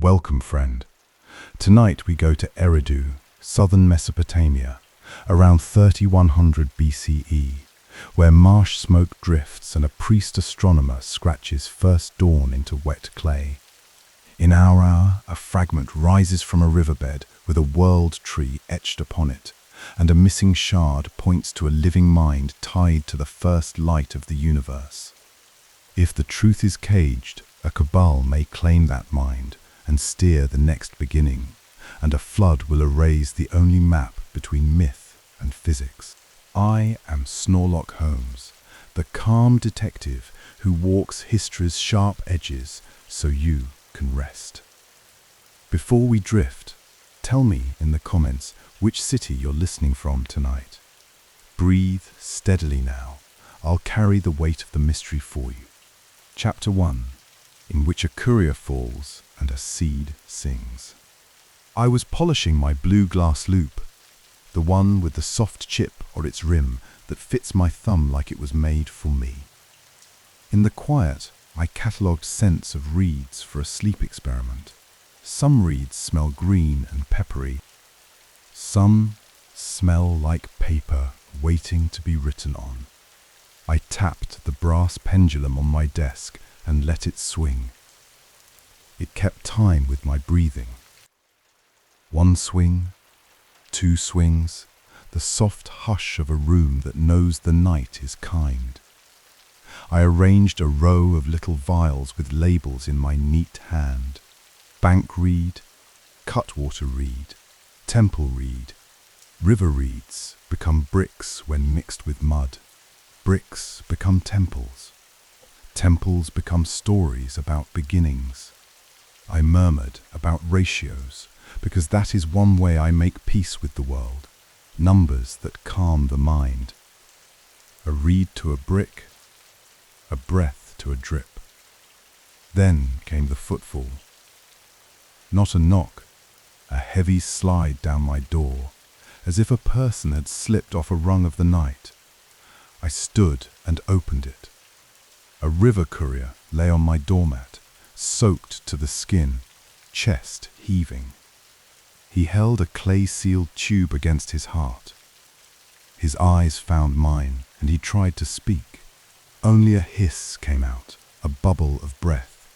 Welcome, friend. Tonight we go to Eridu, southern Mesopotamia, around 3100 BCE, where marsh smoke drifts and a priest astronomer scratches first dawn into wet clay. In our hour, a fragment rises from a riverbed with a world tree etched upon it, and a missing shard points to a living mind tied to the first light of the universe. If the truth is caged, a cabal may claim that mind and steer the next beginning, and a flood will erase the only map between myth and physics. I am Snorelock Holmes, the calm detective who walks history's sharp edges so you can rest. Before we drift, tell me in the comments which city you're listening from tonight. Breathe steadily now. I'll carry the weight of the mystery for you. Chapter 1, in which a courier falls and a seed sings. I was polishing my blue glass loop, the one with the soft chip or its rim that fits my thumb like it was made for me. In the quiet, I catalogued scents of reeds for a sleep experiment. Some reeds smell green and peppery. Some smell like paper waiting to be written on. I tapped the brass pendulum on my desk and let it swing. It kept time with my breathing. One swing, two swings, the soft hush of a room that knows the night is kind. I arranged a row of little vials with labels in my neat hand. Bank reed, cutwater reed, temple reed. River reeds become bricks when mixed with mud. Bricks become temples. Temples become stories about beginnings. I murmured about ratios, because that is one way I make peace with the world. Numbers that calm the mind. A reed to a brick, a breath to a drip. Then came the footfall. Not a knock, a heavy slide down my door, as if a person had slipped off a rung of the night. I stood and opened it. A river courier lay on my doormat, soaked to the skin, chest heaving. He held a clay-sealed tube against his heart. His eyes found mine, and he tried to speak. Only a hiss came out, a bubble of breath.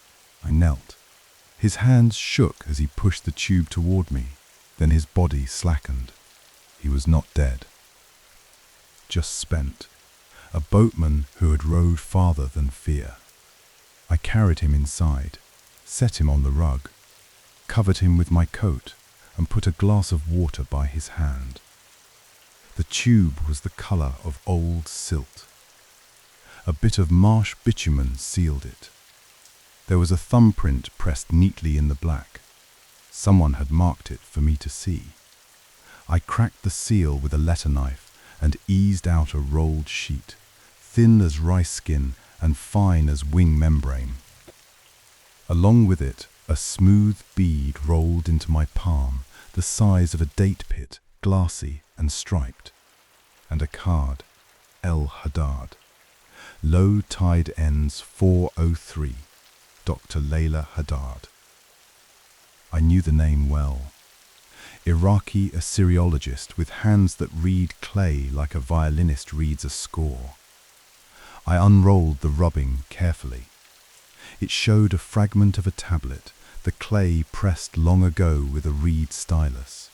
I knelt. His hands shook as he pushed the tube toward me. Then his body slackened. He was not dead, just spent. A boatman who had rowed farther than fear. I carried him inside, set him on the rug, covered him with my coat, and put a glass of water by his hand. The tube was the color of old silt. A bit of marsh bitumen sealed it. There was a thumbprint pressed neatly in the black. Someone had marked it for me to see. I cracked the seal with a letter knife and eased out a rolled sheet, thin as rice skin and fine as wing membrane. Along with it, a smooth bead rolled into my palm, the size of a date pit, glassy and striped. And a card, El Haddad. Low tide ends 403, Dr. Layla Haddad. I knew the name well. Iraqi Assyriologist with hands that read clay like a violinist reads a score. I unrolled the rubbing carefully. It showed a fragment of a tablet, the clay pressed long ago with a reed stylus.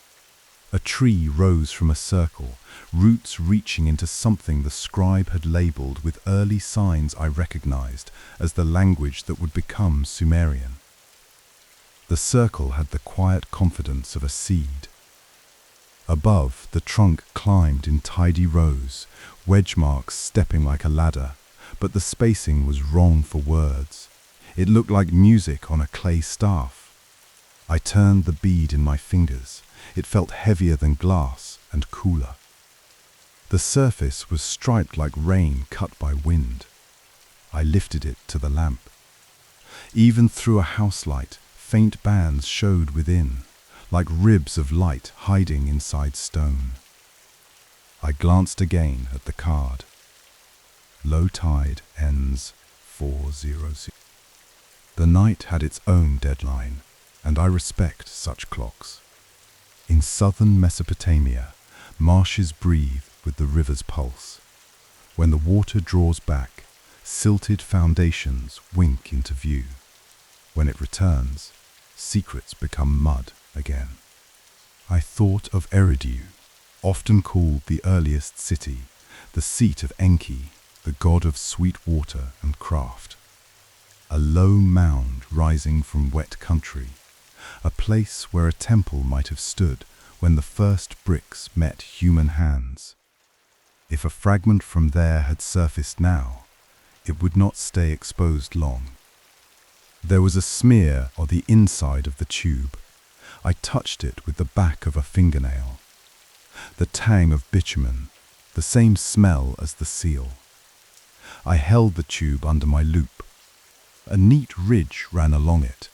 A tree rose from a circle, roots reaching into something the scribe had labeled with early signs I recognized as the language that would become Sumerian. The circle had the quiet confidence of a seed. Above, the trunk climbed in tidy rows, wedge marks stepping like a ladder, but the spacing was wrong for words. It looked like music on a clay staff. I turned the bead in my fingers. It felt heavier than glass and cooler. The surface was striped like rain cut by wind. I lifted it to the lamp. Even through a house light, faint bands showed within, like ribs of light hiding inside stone. I glanced again at the card. Low tide ends 400. The night had its own deadline. and I respect such clocks. In southern Mesopotamia, marshes breathe with the river's pulse. When the water draws back, silted foundations wink into view. When it returns, secrets become mud again. I thought of Eridu, often called the earliest city, the seat of Enki, the god of sweet water and craft. A low mound rising from wet country, a place where a temple might have stood when the first bricks met human hands. If a fragment from there had surfaced now, it would not stay exposed long. There was a smear on the inside of the tube. I touched it with the back of a fingernail. The tang of bitumen, the same smell as the seal. I held the tube under my loupe. A neat ridge ran along it,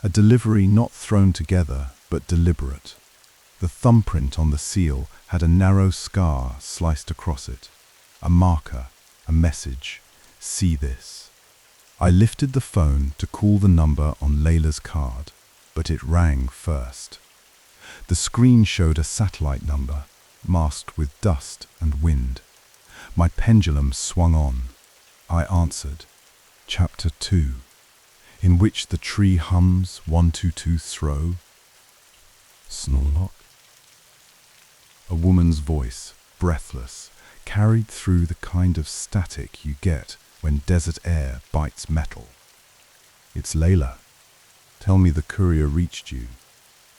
a delivery not thrown together but deliberate. The thumbprint on the seal had a narrow scar sliced across it, a marker, a message, "See this." I lifted the phone to call the number on Layla's card, but it rang first. The screen showed a satellite number, masked with dust and wind. My pendulum swung on. I answered. Chapter 2, in which the tree hums 122 throw. Snorelock. A woman's voice, breathless, carried through the kind of static you get when desert air bites metal. "It's Layla. Tell me the courier reached you."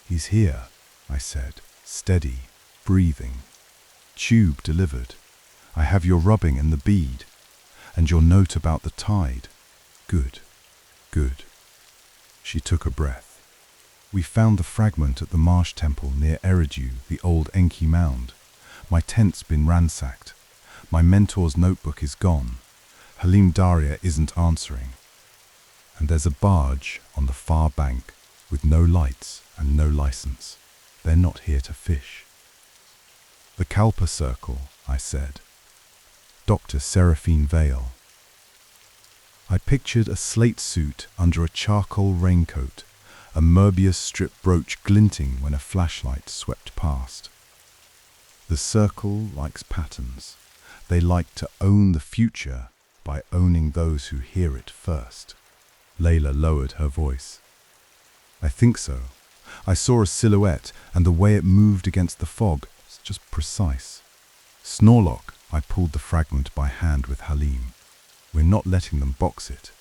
"He's here," I said, steady, breathing. "Tube delivered. I have your rubbing and the bead. And your note about the tide. Good, good." She took a breath. "We found the fragment at the marsh temple near Eridu, the old Enki mound. My tent's been ransacked. My mentor's notebook is gone. Halim Daria isn't answering. And there's a barge on the far bank with no lights and no license. They're not here to fish." "The Kalpa Circle," I said. "Dr. Seraphine Vale." I pictured a slate suit under a charcoal raincoat, a Möbius strip brooch glinting when a flashlight swept past. The circle likes patterns. They like to own the future by owning those who hear it first. Layla lowered her voice. "I think so. I saw a silhouette, and the way it moved against the fog was just precise." "Snorelock," I pulled the fragment by hand with Halim. "We're not letting them box it.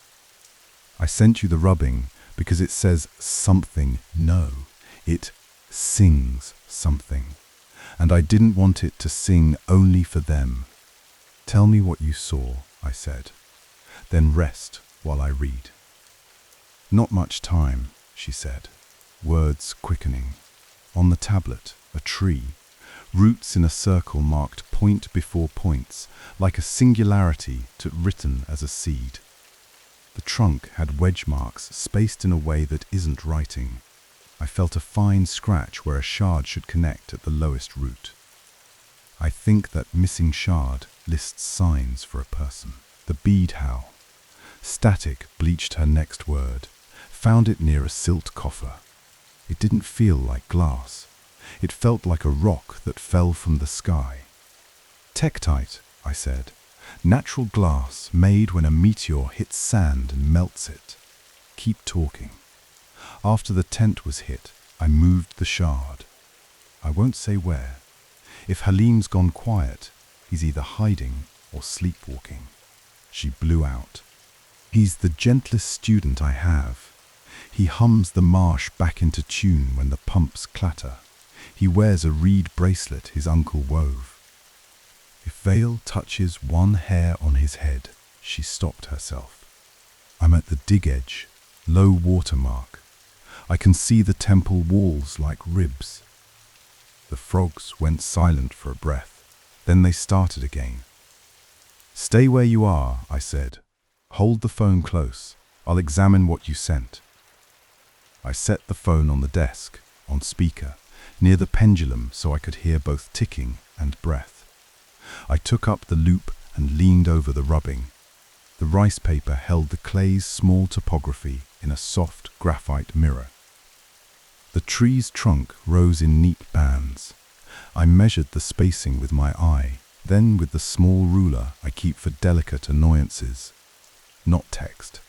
I sent you the rubbing because it says something no. It sings something. And I didn't want it to sing only for them." "Tell me what you saw," I said. "Then rest while I read." "Not much time," she said, words quickening. "On the tablet, a tree, roots in a circle marked point before points, like a singularity written as a seed. The trunk had wedge marks spaced in a way that isn't writing. I felt a fine scratch where a shard should connect at the lowest root. I think that missing shard lists signs for a person. The bead howl. Static bleached her next word. Found it near a silt coffer. It didn't feel like glass. It felt like a rock that fell from the sky. "Tektite," I said. "Natural glass made when a meteor hits sand and melts it." "Keep talking." After the tent was hit, I moved the shard. "I won't say where. If Halim's gone quiet, he's either hiding or sleepwalking." She blew out. "He's the gentlest student I have. He hums the marsh back into tune when the pumps clatter. He wears a reed bracelet his uncle wove." If Vale touches one hair on his head, she stopped herself. "I'm at the dig edge, low water mark. I can see the temple walls like ribs." The frogs went silent for a breath. Then they started again. "Stay where you are," I said. "Hold the phone close. I'll examine what you sent." I set the phone on the desk, on speaker, near the pendulum so I could hear both ticking and breath. I took up the loop and leaned over the rubbing. The rice paper held the clay's small topography in a soft graphite mirror. The tree's trunk rose in neat bands. I measured the spacing with my eye, then with the small ruler I keep for delicate annoyances, not text.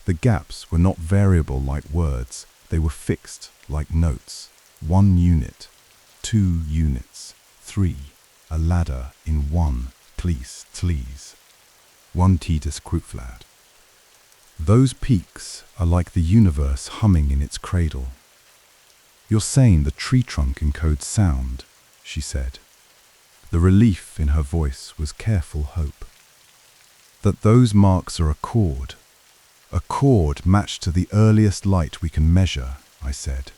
The gaps were not variable like words, they were fixed like notes. 1 unit, 2 units, 3, a ladder in 1, please, please. 1 Titus Krupflat. Those peaks are like the universe humming in its cradle. You're saying the tree trunk encodes sound, she said. The relief in her voice was careful hope. That those marks are a chord matched to the earliest light we can measure, I said.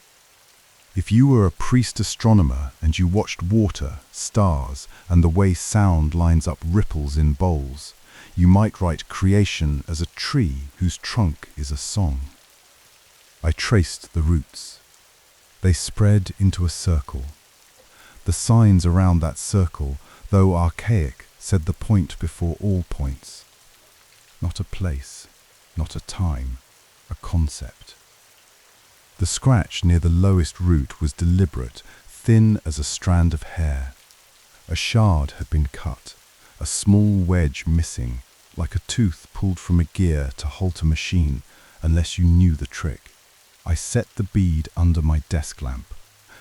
If you were a priest astronomer and you watched water, stars, and the way sound lines up ripples in bowls, you might write creation as a tree whose trunk is a song. I traced the roots. They spread into a circle. The signs around that circle, though archaic, said the point before all points. Not a place, not a time, a concept. The scratch near the lowest root was deliberate, thin as a strand of hair. A shard had been cut, a small wedge missing, like a tooth pulled from a gear to halt a machine, unless you knew the trick. I set the bead under my desk lamp.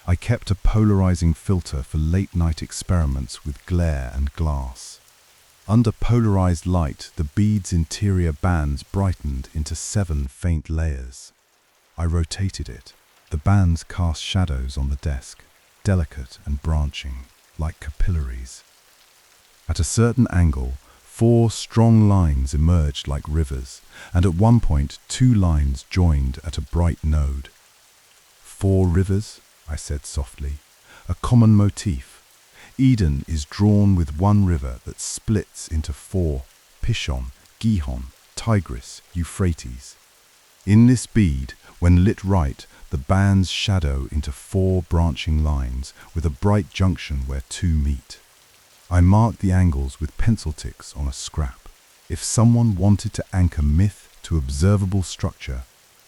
I kept a polarizing filter for late-night experiments with glare and glass. Under polarized light, the bead's interior bands brightened into 7 faint layers. I rotated it. The bands cast shadows on the desk, delicate and branching, like capillaries. At a certain angle, 4 strong lines emerged like rivers, and at one point 2 lines joined at a bright node. 4 rivers, I said softly, a common motif. Eden is drawn with 1 river that splits into 4, Pishon, Gihon, Tigris, Euphrates. In this bead, when lit right, the bands shadow into 4 branching lines with a bright junction where 2 meet. I marked the angles with pencil ticks on a scrap. If someone wanted to anchor myth to observable structure,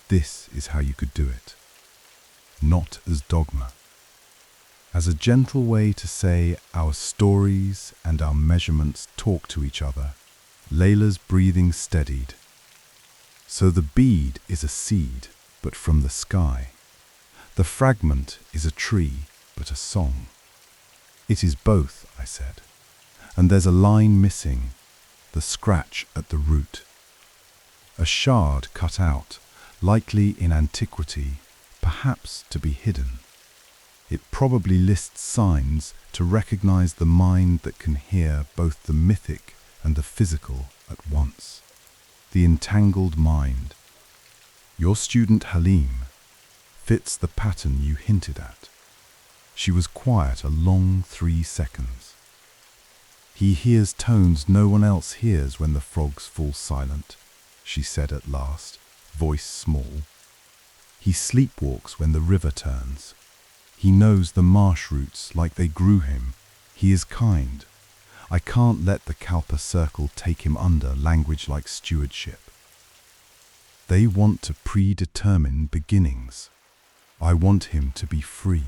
this is how you could do it. Not as dogma. As a gentle way to say our stories and our measurements talk to each other, Layla's breathing steadied. So the bead is a seed, but from the sky. The fragment is a tree, but a song. It is both, I said. And there's a line missing, the scratch at the root. A shard cut out, likely in antiquity, perhaps to be hidden. It probably lists signs to recognize the mind that can hear both the mythic and the physical at once. The entangled mind. Your student Halim fits the pattern you hinted at. She was quiet a long 3 seconds. He hears tones no one else hears when the frogs fall silent, she said at last, voice small. He sleepwalks when the river turns. He knows the marsh roots like they grew him. He is kind. I can't let the Kalpa circle take him under language like stewardship. They want to predetermine beginnings. I want him to be free.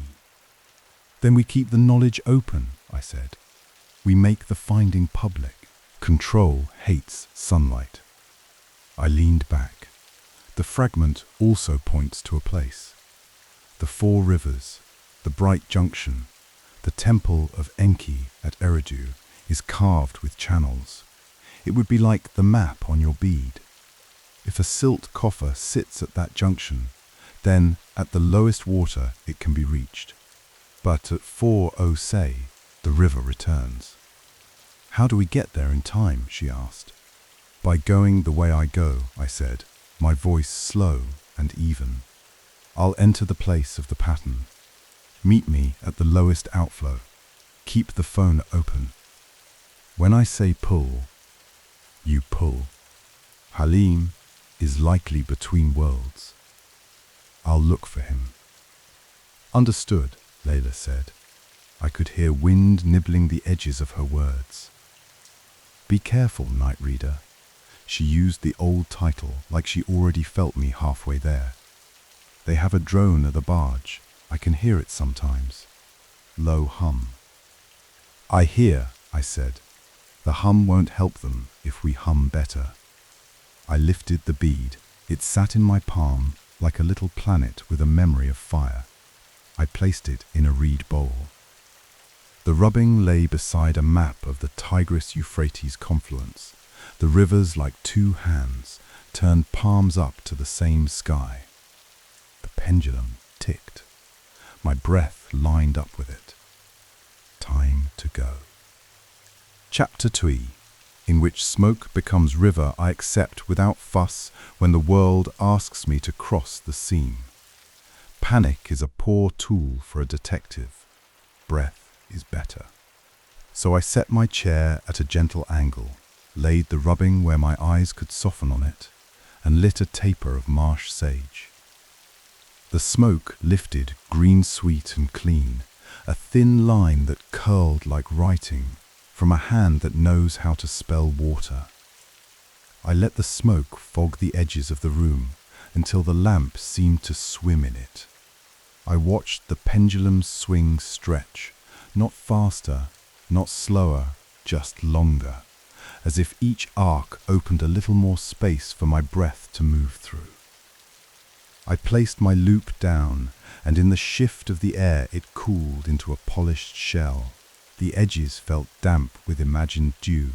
Then we keep the knowledge open, I said. We make the finding public. Control hates sunlight. I leaned back. The fragment also points to a place. The 4 rivers, the bright junction, the temple of Enki at Eridu is carved with channels. It would be like the map on your bead. If a silt coffer sits at that junction, then at the lowest water it can be reached. But at 4 say, the river returns. How do we get there in time, she asked. By going the way I go, I said, my voice slow and even. I'll enter the place of the pattern. Meet me at the lowest outflow. Keep the phone open. When I say pull, you pull. Halim is likely between worlds. I'll look for him. Understood, Layla said. I could hear wind nibbling the edges of her words. Be careful, night reader. She used the old title like she already felt me halfway there. They have a drone at the barge. I can hear it sometimes. Low hum. I hear, I said. The hum won't help them if we hum better. I lifted the bead. It sat in my palm like a little planet with a memory of fire. I placed it in a reed bowl. The rubbing lay beside a map of the Tigris-Euphrates confluence. The rivers, like two hands, turned palms up to the same sky. The pendulum ticked. My breath lined up with it. Time to go. Chapter 2, in which smoke becomes river I accept without fuss when the world asks me to cross the seam. Panic is a poor tool for a detective. Breath is better. So I set my chair at a gentle angle, laid the rubbing where my eyes could soften on it, and lit a taper of marsh sage. The smoke lifted, green sweet and clean, a thin line that curled like writing from a hand that knows how to spell water. I let the smoke fog the edges of the room until the lamp seemed to swim in it. I watched the pendulum's swing stretch, not faster, not slower, just longer, as if each arc opened a little more space for my breath to move through. I placed my loop down, and in the shift of the air it cooled into a polished shell. The edges felt damp with imagined dew.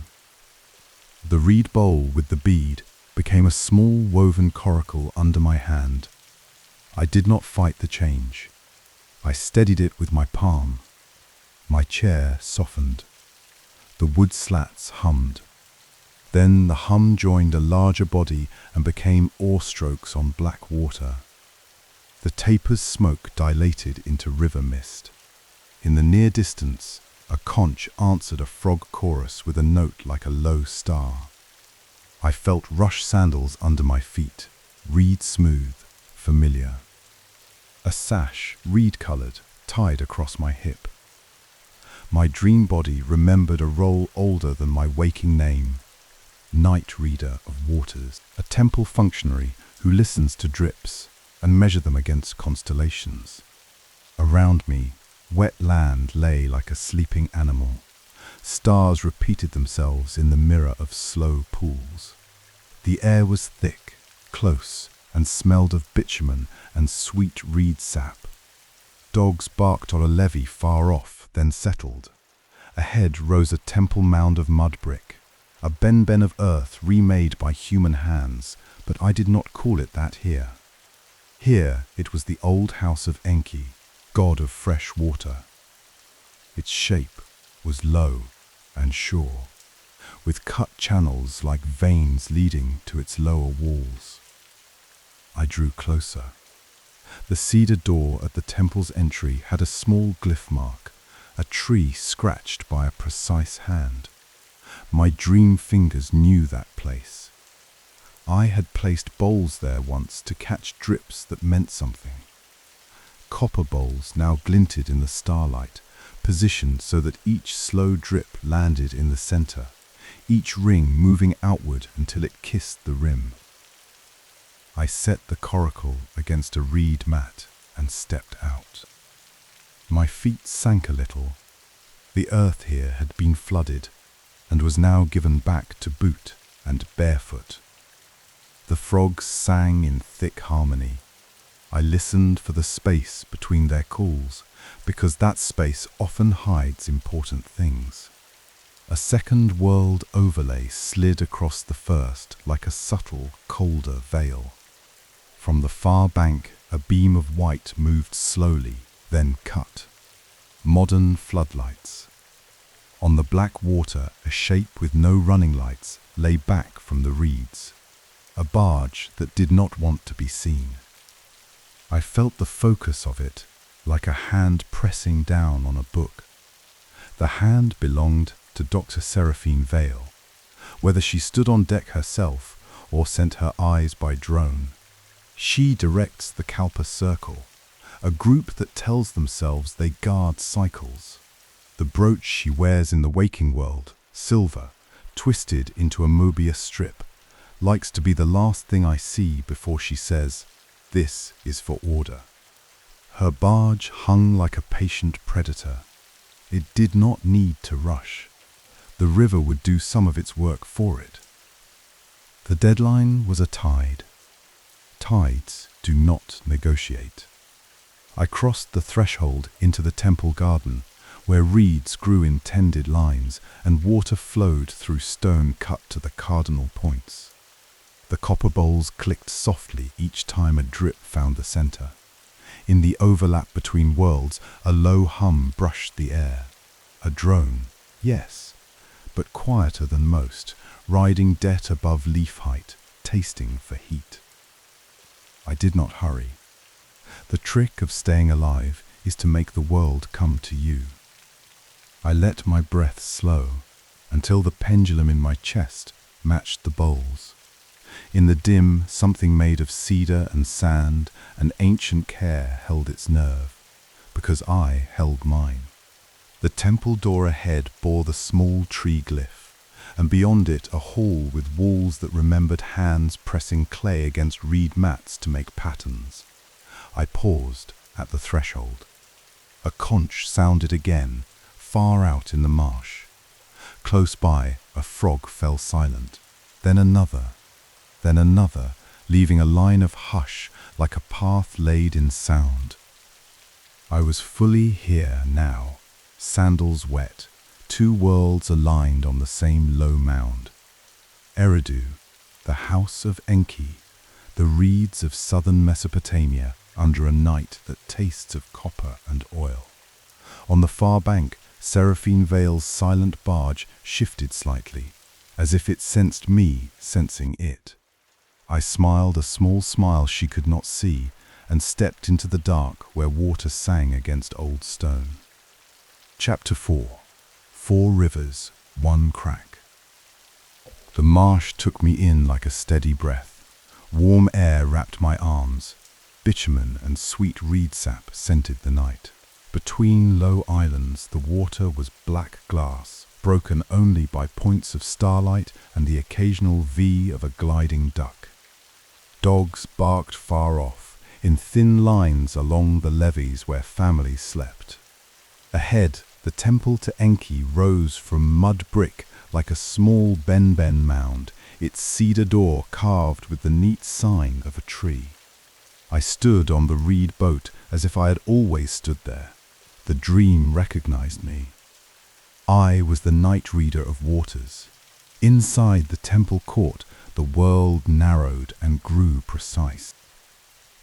The reed bowl with the bead became a small woven coracle under my hand. I did not fight the change. I steadied it with my palm. My chair softened. The wood slats hummed. Then the hum joined a larger body and became oar strokes on black water. The taper's smoke dilated into river mist. In the near distance, a conch answered a frog chorus with a note like a low star. I felt rush sandals under my feet, reed smooth, familiar. A sash, reed-colored, tied across my hip. My dream body remembered a role older than my waking name. Night reader of waters, a temple functionary who listens to drips and measure them against constellations. Around me, wet land lay like a sleeping animal. Stars repeated themselves in the mirror of slow pools. The air was thick, close, and smelled of bitumen and sweet reed sap. Dogs barked on a levee far off, then settled. Ahead rose a temple mound of mud brick, a ben of earth remade by human hands, but I did not call it that here. Here it was the old house of Enki, god of fresh water. Its shape was low and sure, with cut channels like veins leading to its lower walls. I drew closer. The cedar door at the temple's entry had a small glyph mark, a tree scratched by a precise hand. My dream fingers knew that place. I had placed bowls there once to catch drips that meant something. Copper bowls now glinted in the starlight, positioned so that each slow drip landed in the center, each ring moving outward until it kissed the rim. I set the coracle against a reed mat and stepped out. My feet sank a little. The earth here had been flooded and was now given back to boot and barefoot. The frogs sang in thick harmony. I listened for the space between their calls, because that space often hides important things. A second world overlay slid across the first like a subtle, colder veil. From the far bank, a beam of white moved slowly, then cut. Modern floodlights. On the black water, a shape with no running lights lay back from the reeds. A barge that did not want to be seen. I felt the focus of it, like a hand pressing down on a book. The hand belonged to Dr. Seraphine Vale, whether she stood on deck herself or sent her eyes by drone. She directs the Kalpa Circle, a group that tells themselves they guard cycles. The brooch she wears in the waking world, silver, twisted into a Mobius strip, likes to be the last thing I see before she says, This is for order. Her barge hung like a patient predator. It did not need to rush. The river would do some of its work for it. The deadline was a tide. Tides do not negotiate. I crossed the threshold into the temple garden, where reeds grew in tended lines and water flowed through stone cut to the cardinal points. The copper bowls clicked softly each time a drip found the center. In the overlap between worlds, a low hum brushed the air. A drone, yes, but quieter than most, riding debt above leaf height, tasting for heat. I did not hurry. The trick of staying alive is to make the world come to you. I let my breath slow until the pendulum in my chest matched the bowls. In the dim, something made of cedar and sand and ancient care held its nerve, because I held mine. The temple door ahead bore the small tree glyph, and beyond it a hall with walls that remembered hands pressing clay against reed mats to make patterns. I paused at the threshold. A conch sounded again, far out in the marsh. Close by, a frog fell silent, then another, leaving a line of hush like a path laid in sound. I was fully here now, sandals wet, two worlds aligned on the same low mound. Eridu, the house of Enki, the reeds of southern Mesopotamia under a night that tastes of copper and oil. On the far bank, Seraphine Vale's silent barge shifted slightly, as if it sensed me sensing it. I smiled a small smile she could not see and stepped into the dark where water sang against old stone. Chapter 4. 4 rivers, 1 crack. The marsh took me in like a steady breath. Warm air wrapped my arms. Bitumen and sweet reed sap scented the night. Between low islands, the water was black glass, broken only by points of starlight and the occasional V of a gliding duck. Dogs barked far off, in thin lines along the levees where families slept. Ahead, the temple to Enki rose from mud brick like a small Ben mound, its cedar door carved with the neat sign of a tree. I stood on the reed boat as if I had always stood there. The dream recognized me. I was the night reader of waters. Inside the temple court, the world narrowed and grew precise.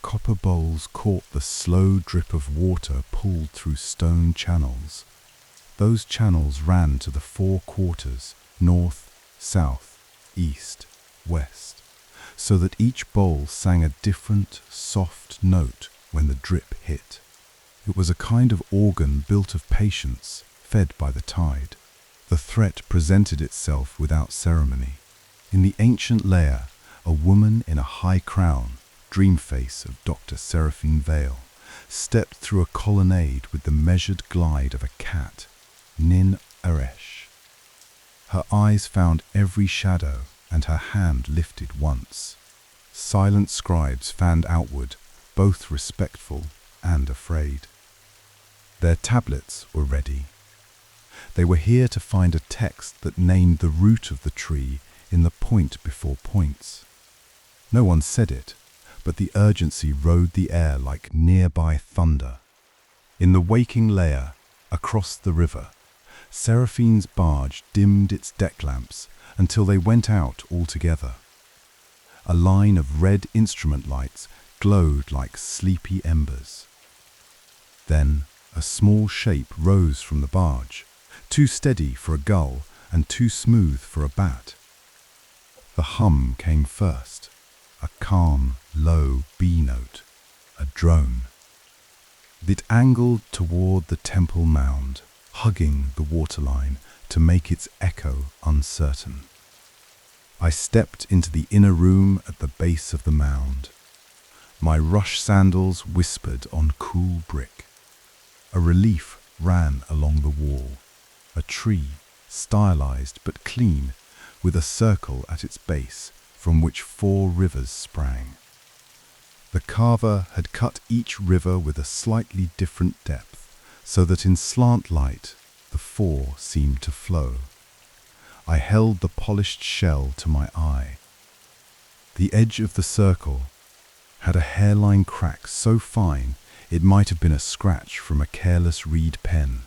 Copper bowls caught the slow drip of water pulled through stone channels. Those channels ran to the 4 quarters, north, south, east, west, so that each bowl sang a different, soft note when the drip hit. It was a kind of organ built of patience, fed by the tide. The threat presented itself without ceremony. In the ancient lair, a woman in a high crown, dream face of Dr. Seraphine Vale, stepped through a colonnade with the measured glide of a cat, Nin Aresh. Her eyes found every shadow, and her hand lifted once. Silent scribes fanned outward, both respectful and afraid. Their tablets were ready. They were here to find a text that named the root of the tree in the point before points. No one said it, but the urgency rode the air like nearby thunder. In the waking layer, across the river, Seraphine's barge dimmed its deck lamps until they went out altogether. A line of red instrument lights glowed like sleepy embers. Then a small shape rose from the barge, too steady for a gull and too smooth for a bat. The hum came first, a calm, low B note, a drone. It angled toward the temple mound, hugging the waterline to make its echo uncertain. I stepped into the inner room at the base of the mound. My rush sandals whispered on cool brick. A relief ran along the wall, a tree, stylized but clean, with a circle at its base from which 4 rivers sprang. The carver had cut each river with a slightly different depth, so that in slant light the four seemed to flow. I held the polished shell to my eye. The edge of the circle had a hairline crack so fine it might have been a scratch from a careless reed pen,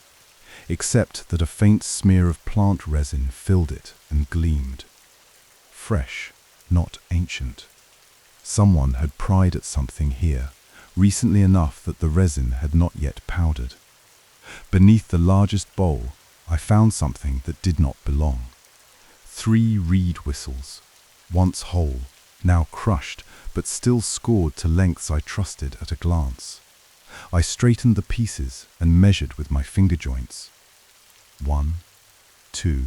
except that a faint smear of plant resin filled it and gleamed. Fresh, not ancient. Someone had pried at something here, recently enough that the resin had not yet powdered. Beneath the largest bowl, I found something that did not belong. 3 reed whistles, once whole, now crushed, but still scored to lengths I trusted at a glance. I straightened the pieces and measured with my finger joints. 1, 2,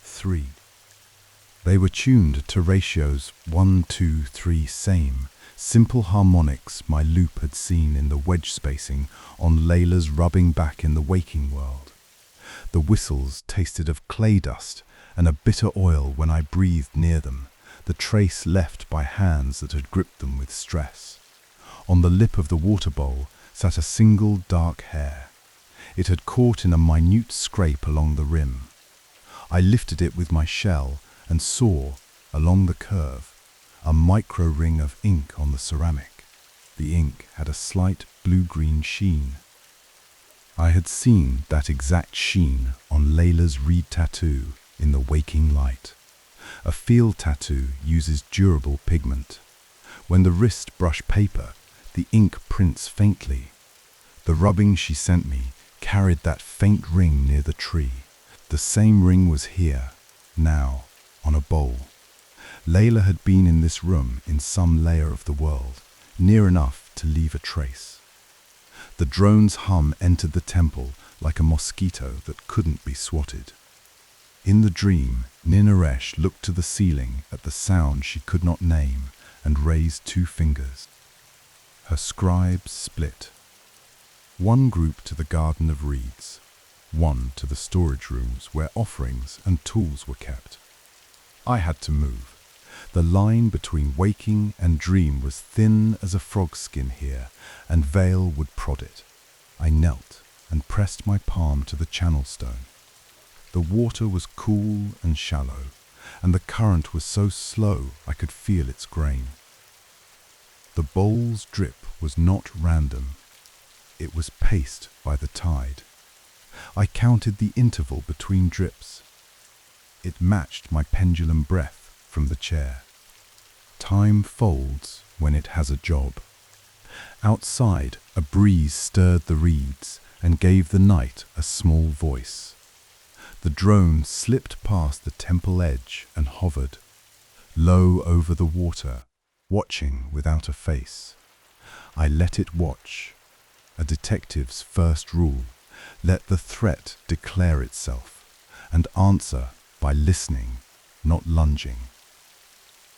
3. They were tuned to ratios 1, 2, 3 same, simple harmonics my loop had seen in the wedge spacing on Layla's rubbing back in the waking world. The whistles tasted of clay dust and a bitter oil when I breathed near them, the trace left by hands that had gripped them with stress. On the lip of the water bowl sat a single dark hair. It had caught in a minute scrape along the rim. I lifted it with my shell and saw, along the curve, a micro ring of ink on the ceramic. The ink had a slight blue-green sheen. I had seen that exact sheen on Layla's reed tattoo in the waking light. A field tattoo uses durable pigment. When the wrist brush paper, the ink prints faintly. The rubbing she sent me carried that faint ring near the tree. The same ring was here, now, on a bowl. Layla had been in this room in some layer of the world, near enough to leave a trace. The drone's hum entered the temple like a mosquito that couldn't be swatted. In the dream, Ninaresh looked to the ceiling at the sound she could not name and raised 2 fingers. Her scribes split. 1 group to the garden of reeds, 1 to the storage rooms where offerings and tools were kept. I had to move. The line between waking and dream was thin as a frog skin here, and veil would prod it. I knelt and pressed my palm to the channel stone. The water was cool and shallow, and the current was so slow I could feel its grain. The bowl's drip was not random. It was paced by the tide. I counted the interval between drips. It matched my pendulum breath from the chair. Time folds when it has a job. Outside, a breeze stirred the reeds and gave the night a small voice. The drone slipped past the temple edge and hovered, low over the water, watching without a face. I let it watch. A detective's first rule: let the threat declare itself, and answer by listening, not lunging.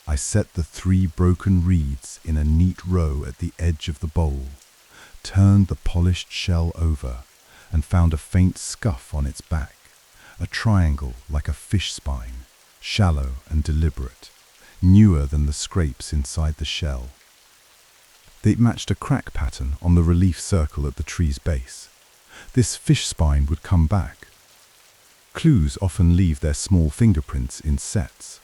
I set the 3 broken reeds in a neat row at the edge of the bowl, turned the polished shell over, and found a faint scuff on its back, a triangle like a fish spine, shallow and deliberate, newer than the scrapes inside the shell. They matched a crack pattern on the relief circle at the tree's base. This fish spine would come back. Clues often leave their small fingerprints in sets.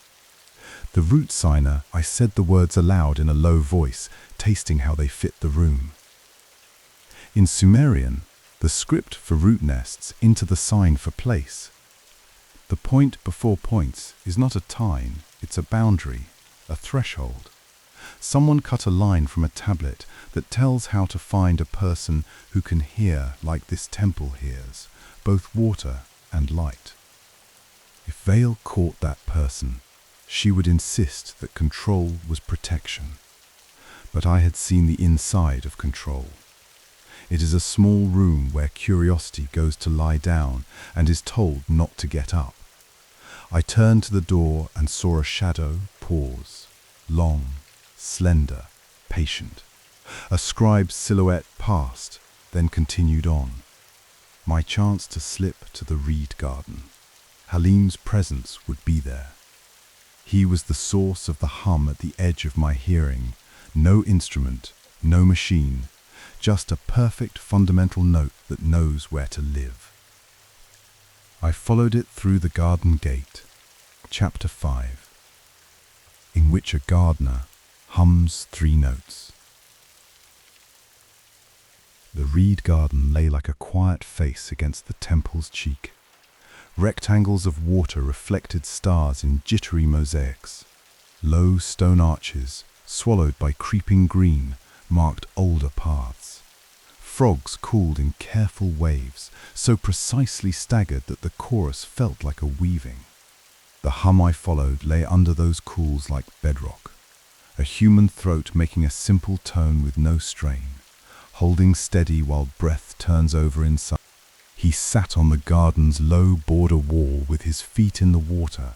The root signer, I said the words aloud in a low voice, tasting how they fit the room. In Sumerian, the script for root nests into the sign for place. The point before points is not a tine, it's a boundary, a threshold. Someone cut a line from a tablet that tells how to find a person who can hear like this temple hears, both water and light. If Vale caught that person, she would insist that control was protection. But I had seen the inside of control. It is a small room where curiosity goes to lie down and is told not to get up. I turned to the door and saw a shadow pause, long, slender, patient. A scribe's silhouette passed, then continued on. My chance to slip to the reed garden. Halim's presence would be there. He was the source of the hum at the edge of my hearing, No instrument, no machine, just a perfect fundamental note that knows where to live. I followed it through the garden gate, chapter 5, in which a gardener hums 3 notes. The reed garden lay like a quiet face against the temple's cheek. Rectangles of water reflected stars in jittery mosaics. Low stone arches, swallowed by creeping green, marked older paths. Frogs called in careful waves, so precisely staggered that the chorus felt like a weaving. The hum I followed lay under those calls like bedrock, a human throat making a simple tone with no strain, holding steady while breath turns over inside. He sat on the garden's low border wall with his feet in the water,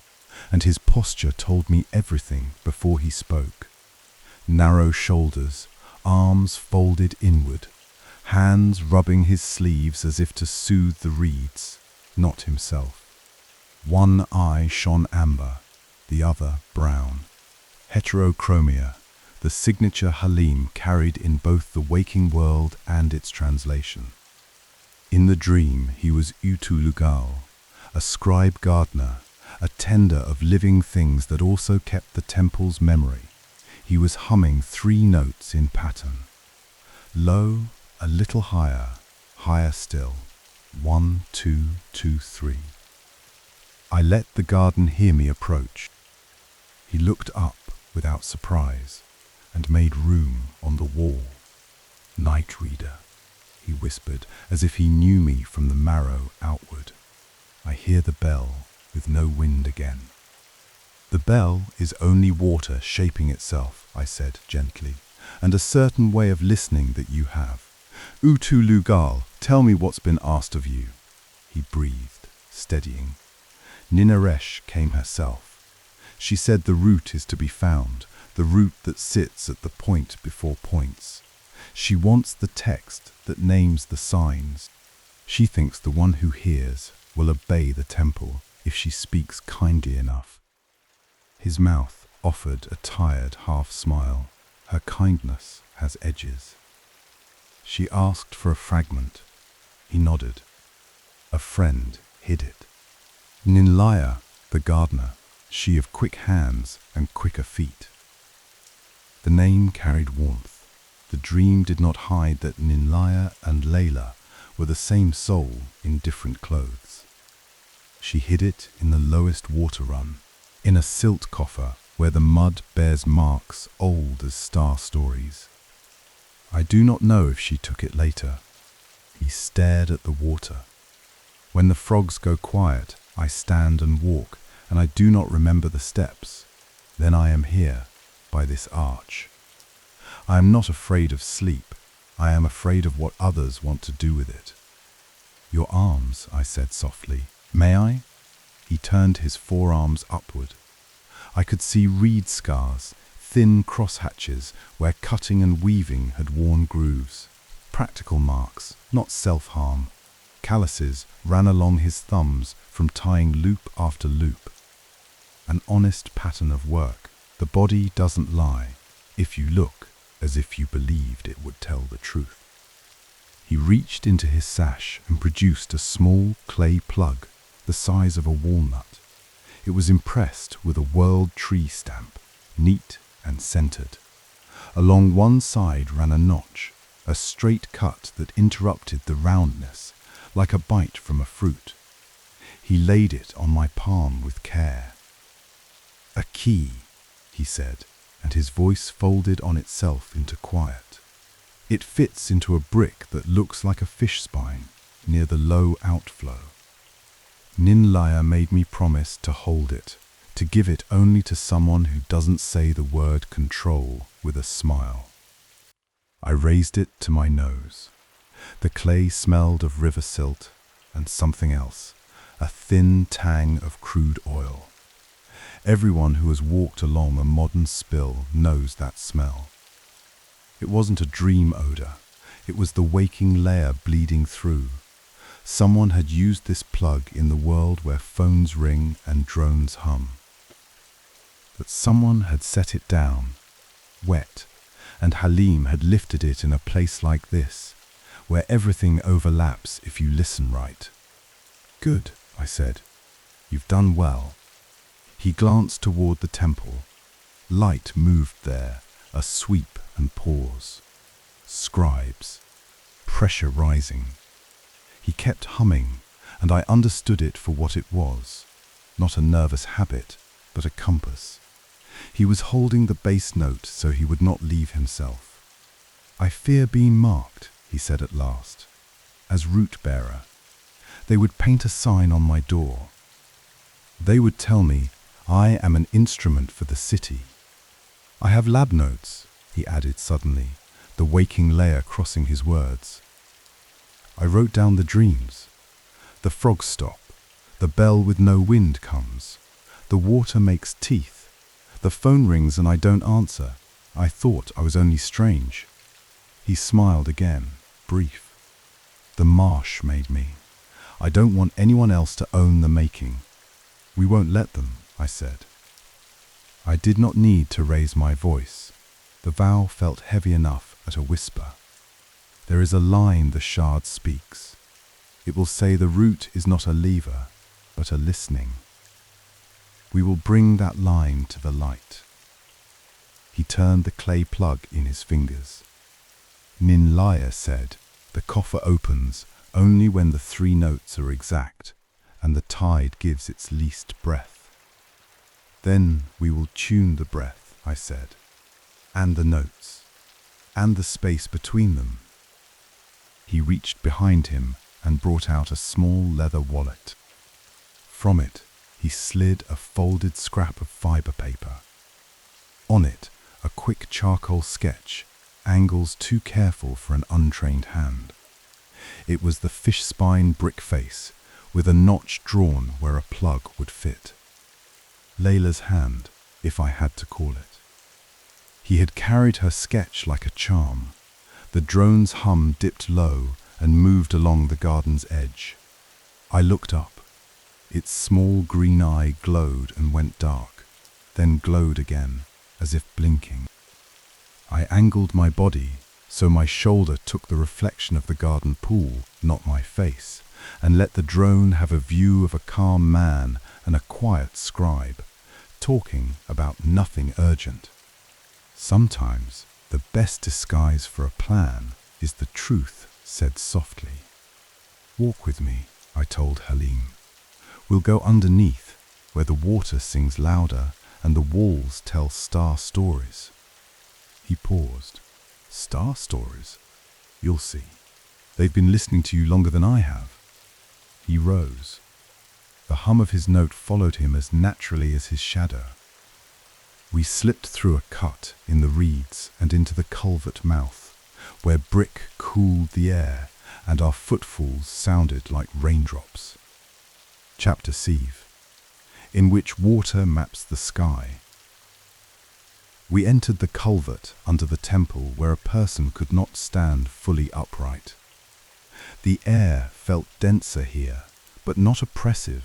and his posture told me everything before he spoke. Narrow shoulders, arms folded inward, hands rubbing his sleeves as if to soothe the reeds, not himself. One eye shone amber, the other brown. Heterochromia, the signature Halim carried in both the waking world and its translation. In the dream he was Utulugal, a scribe gardener, a tender of living things that also kept the temple's memory. He was humming 3 notes in pattern. Low, a little higher, higher still. 1, 2, 2, 3. I let the garden hear me approach. He looked up without surprise and made room on the wall. "Night reader," he whispered, as if he knew me from the marrow outward. "I hear the bell with no wind again." "The bell is only water shaping itself," I said gently, "and a certain way of listening that you have. Utulugal, tell me what's been asked of you." He breathed, steadying. Ninaresh came herself. She said the root is to be found, the root that sits at the point before points. She wants the text that names the signs. She thinks the one who hears will obey the temple if she speaks kindly enough. His mouth offered a tired half-smile. Her kindness has edges. She asked for a fragment. He nodded. A friend hid it. Ninlaya, the gardener, she of quick hands and quicker feet. The name carried warmth. The dream did not hide that Ninlaya and Layla were the same soul in different clothes. She hid it in the lowest water run, in a silt coffer where the mud bears marks old as star stories. I do not know if she took it later. He stared at the water. When the frogs go quiet, I stand and walk, and I do not remember the steps. Then I am here, by this arch. I am not afraid of sleep. I am afraid of what others want to do with it. "Your arms," I said softly. "May I?" He turned his forearms upward. I could see reed scars, thin crosshatches where cutting and weaving had worn grooves. Practical marks, not self-harm. Calluses ran along his thumbs from tying loop after loop. An honest pattern of work. The body doesn't lie, if you look as if you believed it would tell the truth. He reached into his sash and produced a small clay plug, the size of a walnut. It was impressed with a world tree stamp, neat and centered. Along one side ran a notch, a straight cut that interrupted the roundness, like a bite from a fruit. He laid it on my palm with care. "A key," he said, and his voice folded on itself into quiet. "It fits into a brick that looks like a fish spine near the low outflow." Ninlaya made me promise to hold it, to give it only to someone who doesn't say the word control with a smile. I raised it to my nose. The clay smelled of river silt and something else, a thin tang of crude oil. Everyone who has walked along a modern spill knows that smell. It wasn't a dream odor. It was the waking layer bleeding through. Someone had used this plug in the world where phones ring and drones hum. But someone had set it down, wet, and Halim had lifted it in a place like this, where everything overlaps if you listen right. "Good," I said. "You've done well." He glanced toward the temple. Light moved there, a sweep and pause. Scribes. Pressure rising. He kept humming, and I understood it for what it was. Not a nervous habit, but a compass. He was holding the bass note so he would not leave himself. "I fear being marked," he said at last, "as root bearer. They would paint a sign on my door. They would tell me I am an instrument for the city. I have lab notes," he added suddenly, the waking layer crossing his words. "I wrote down the dreams. The frogs stop. The bell with no wind comes. The water makes teeth. The phone rings and I don't answer. I thought I was only strange." He smiled again, brief. "The marsh made me. I don't want anyone else to own the making." "We won't let them," I said. I did not need to raise my voice. The vow felt heavy enough at a whisper. There is a line the shard speaks. It will say the root is not a lever, but a listening. We will bring that line to the light. He turned the clay plug in his fingers. Nin Laya said, "The coffer opens only when the 3 notes are exact, and the tide gives its least breath." "Then we will tune the breath," I said, "and the notes, and the space between them." He reached behind him and brought out a small leather wallet. From it, he slid a folded scrap of fiber paper. On it, a quick charcoal sketch, angles too careful for an untrained hand. It was the fish spine brick face, with a notch drawn where a plug would fit. Layla's hand, if I had to call it. He had carried her sketch like a charm. The drone's hum dipped low and moved along the garden's edge. I looked up. Its small green eye glowed and went dark, then glowed again, as if blinking. I angled my body so my shoulder took the reflection of the garden pool, not my face, and let the drone have a view of a calm man and a quiet scribe, talking about nothing urgent. "Sometimes the best disguise for a plan is the truth," said softly. "Walk with me," I told Halim. "We'll go underneath, where the water sings louder and the walls tell star stories." He paused. "Star stories? You'll see. They've been listening to you longer than I have." He rose. The hum of his note followed him as naturally as his shadow. We slipped through a cut in the reeds and into the culvert mouth, where brick cooled the air and our footfalls sounded like raindrops. Chapter Sieve, in which water maps the sky. We entered the culvert under the temple where a person could not stand fully upright. The air felt denser here, but not oppressive,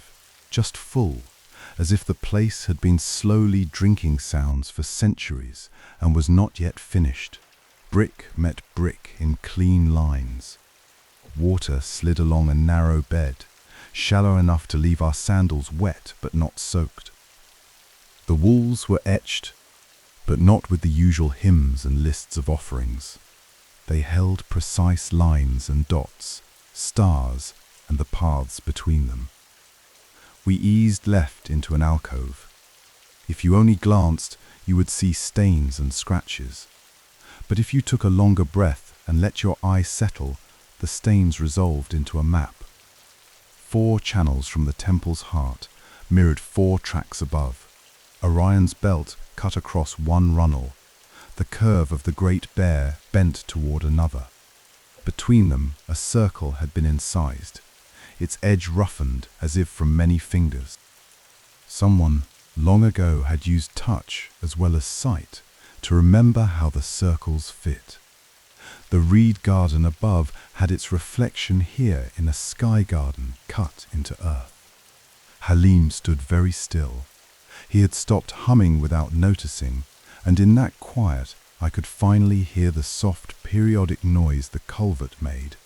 just full, as if the place had been slowly drinking sounds for centuries and was not yet finished. Brick met brick in clean lines. Water slid along a narrow bed, shallow enough to leave our sandals wet but not soaked. The walls were etched, but not with the usual hymns and lists of offerings. They held precise lines and dots, stars, and the paths between them. We eased left into an alcove. If you only glanced, you would see stains and scratches. But if you took a longer breath and let your eye settle, the stains resolved into a map. 4 channels from the temple's heart mirrored 4 tracks above. Orion's belt cut across one runnel. The curve of the Great Bear bent toward another. Between them, a circle had been incised, its edge roughened as if from many fingers. Someone long ago had used touch as well as sight to remember how the circles fit. The reed garden above had its reflection here in a sky garden cut into earth. Halim stood very still. He had stopped humming without noticing, and in that quiet I could finally hear the soft, periodic noise the culvert made,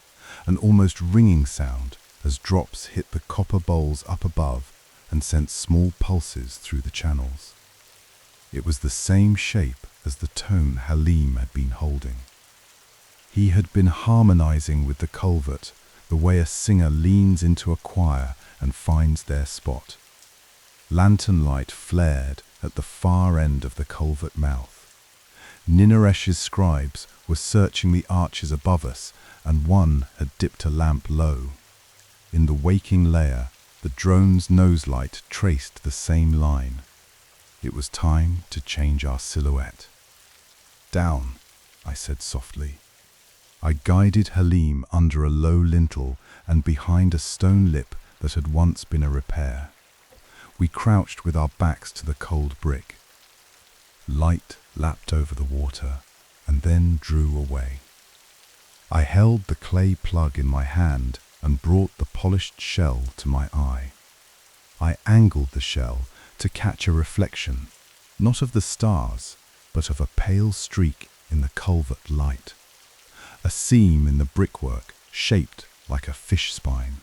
an almost ringing sound as drops hit the copper bowls up above and sent small pulses through the channels. It was the same shape as the tone Halim had been holding. He had been harmonizing with the culvert, the way a singer leans into a choir and finds their spot. Lantern light flared at the far end of the culvert mouth. Ninaresh's scribes were searching the arches above us, and one had dipped a lamp low. In the waking layer, the drone's noselight traced the same line. It was time to change our silhouette. "Down," I said softly. I guided Halim under a low lintel and behind a stone lip that had once been a repair. We crouched with our backs to the cold brick. Light lapped over the water and then drew away. I held the clay plug in my hand and brought the polished shell to my eye. I angled the shell to catch a reflection, not of the stars, but of a pale streak in the culvert light. A seam in the brickwork shaped like a fish spine.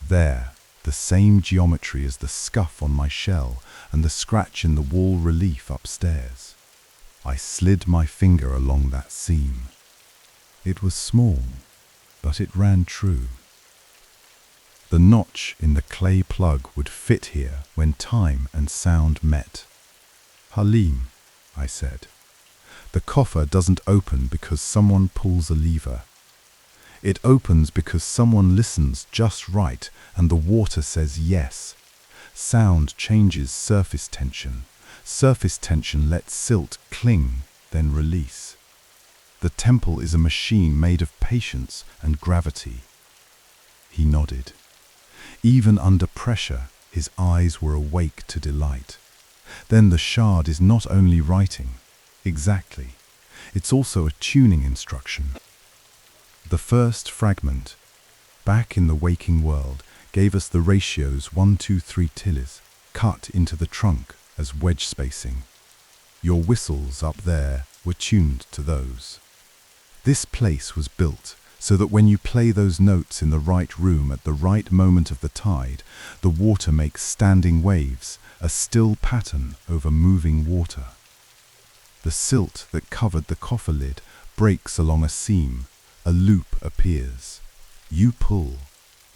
There, the same geometry as the scuff on my shell and the scratch in the wall relief upstairs. I slid my finger along that seam. It was small, but it ran true. The notch in the clay plug would fit here when time and sound met. "Halim," I said, "the coffer doesn't open because someone pulls a lever. It opens because someone listens just right and the water says yes. Sound changes surface tension. Surface tension lets silt cling, then release. The temple is a machine made of patience and gravity." He nodded. Even under pressure, his eyes were awake to delight. "Then the shard is not only writing, exactly, it's also a tuning instruction." The first fragment, back in the waking world, gave us the ratios 1, 2, 3 tillis, cut into the trunk as wedge spacing. Your whistles up there were tuned to those. This place was built so that when you play those notes in the right room at the right moment of the tide, the water makes standing waves, a still pattern over moving water. The silt that covered the coffer lid breaks along a seam, a loop appears. You pull,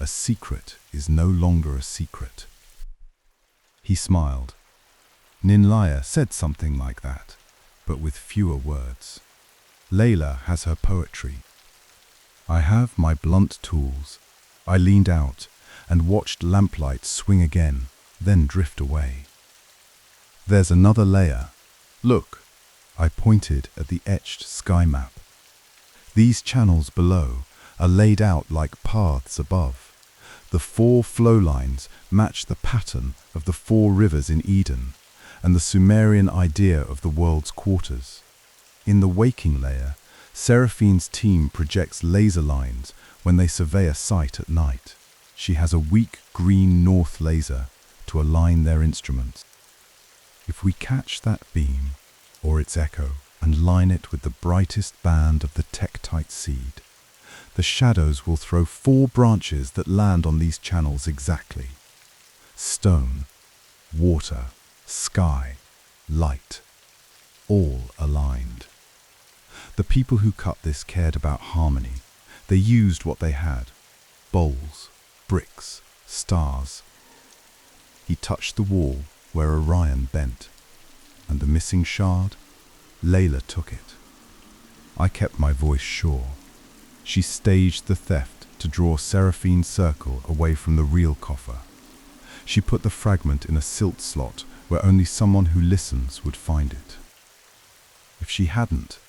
a secret is no longer a secret. He smiled. Ninlaya said something like that, but with fewer words. Layla has her poetry. I have my blunt tools. I leaned out and watched lamplight swing again, then drift away. There's another layer. Look, I pointed at the etched sky map. These channels below are laid out like paths above. The 4 flow lines match the pattern of the 4 rivers in Eden and the Sumerian idea of the world's quarters. In the waking layer, Seraphine's team projects laser lines when they survey a site at night. She has a weak green north laser to align their instruments. If we catch that beam, or its echo, and line it with the brightest band of the tektite seed, the shadows will throw 4 branches that land on these channels exactly. Stone, water, sky, light, all aligned. The people who cut this cared about harmony. They used what they had: bowls, bricks, stars. He touched the wall where Orion bent, and the missing shard, Layla took it. I kept my voice sure. She staged the theft to draw Seraphine's circle away from the real coffer. She put the fragment in a silt slot where only someone who listens would find it. If she hadn't,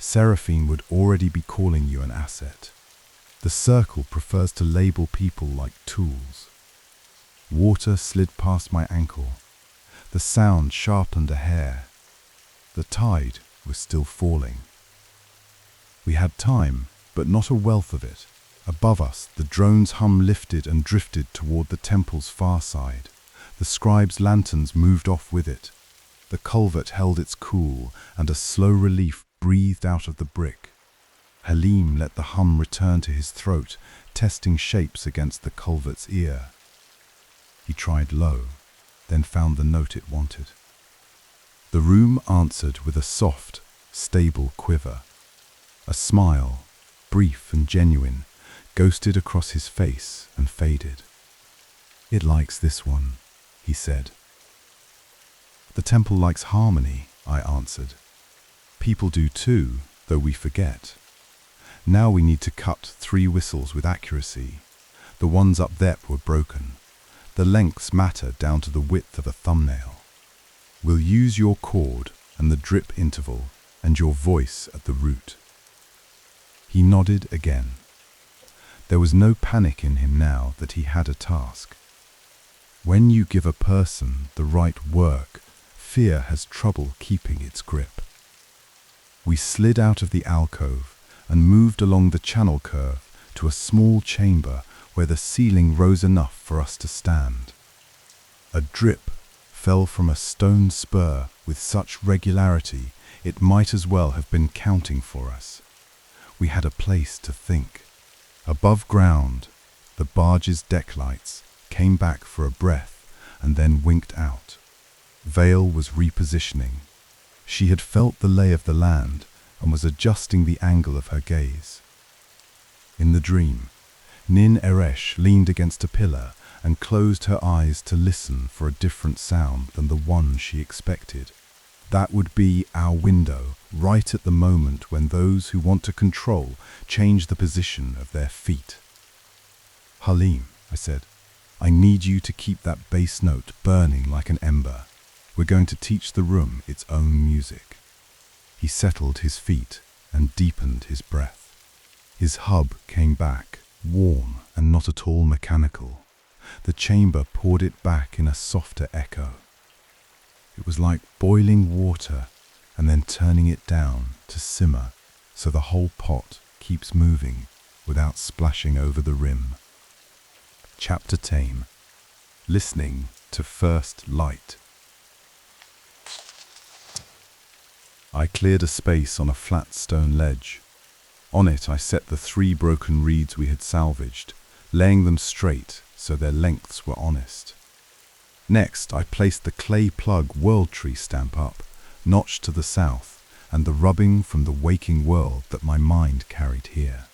Seraphine would already be calling you an asset. The circle prefers to label people like tools. Water slid past my ankle. The sound sharpened a hair. The tide was still falling. We had time, but not a wealth of it. Above us, the drone's hum lifted and drifted toward the temple's far side. The scribes' lanterns moved off with it. The culvert held its cool, and a slow relief breathed out of the brick. Halim let the hum return to his throat, testing shapes against the culvert's ear. He tried low, then found the note it wanted. The room answered with a soft, stable quiver. A smile, brief and genuine, ghosted across his face and faded. "It likes this one," he said. "The temple likes harmony," I answered. "People do too, though we forget. Now we need to cut 3 whistles with accuracy. The ones up there were broken. The lengths matter down to the width of a thumbnail. We'll use your chord and the drip interval and your voice at the root." He nodded again. There was no panic in him now that he had a task. When you give a person the right work, fear has trouble keeping its grip. We slid out of the alcove and moved along the channel curve to a small chamber where the ceiling rose enough for us to stand. A drip fell from a stone spur with such regularity it might as well have been counting for us. We had a place to think. Above ground, the barge's deck lights came back for a breath and then winked out. Vale was repositioning. She had felt the lay of the land and was adjusting the angle of her gaze. In the dream, Nin Eresh leaned against a pillar and closed her eyes to listen for a different sound than the one she expected. That would be our window, right at the moment when those who want to control change the position of their feet. "Halim," I said, "I need you to keep that bass note burning like an ember. We're going to teach the room its own music." He settled his feet and deepened his breath. His hub came back, warm and not at all mechanical. The chamber poured it back in a softer echo. It was like boiling water and then turning it down to simmer so the whole pot keeps moving without splashing over the rim. Chapter 10. Listening to First Light. I cleared a space on a flat stone ledge. On it I set the 3 broken reeds we had salvaged, laying them straight so their lengths were honest. Next I placed the clay plug world tree stamp up, notched to the south, and the rubbing from the waking world that my mind carried here.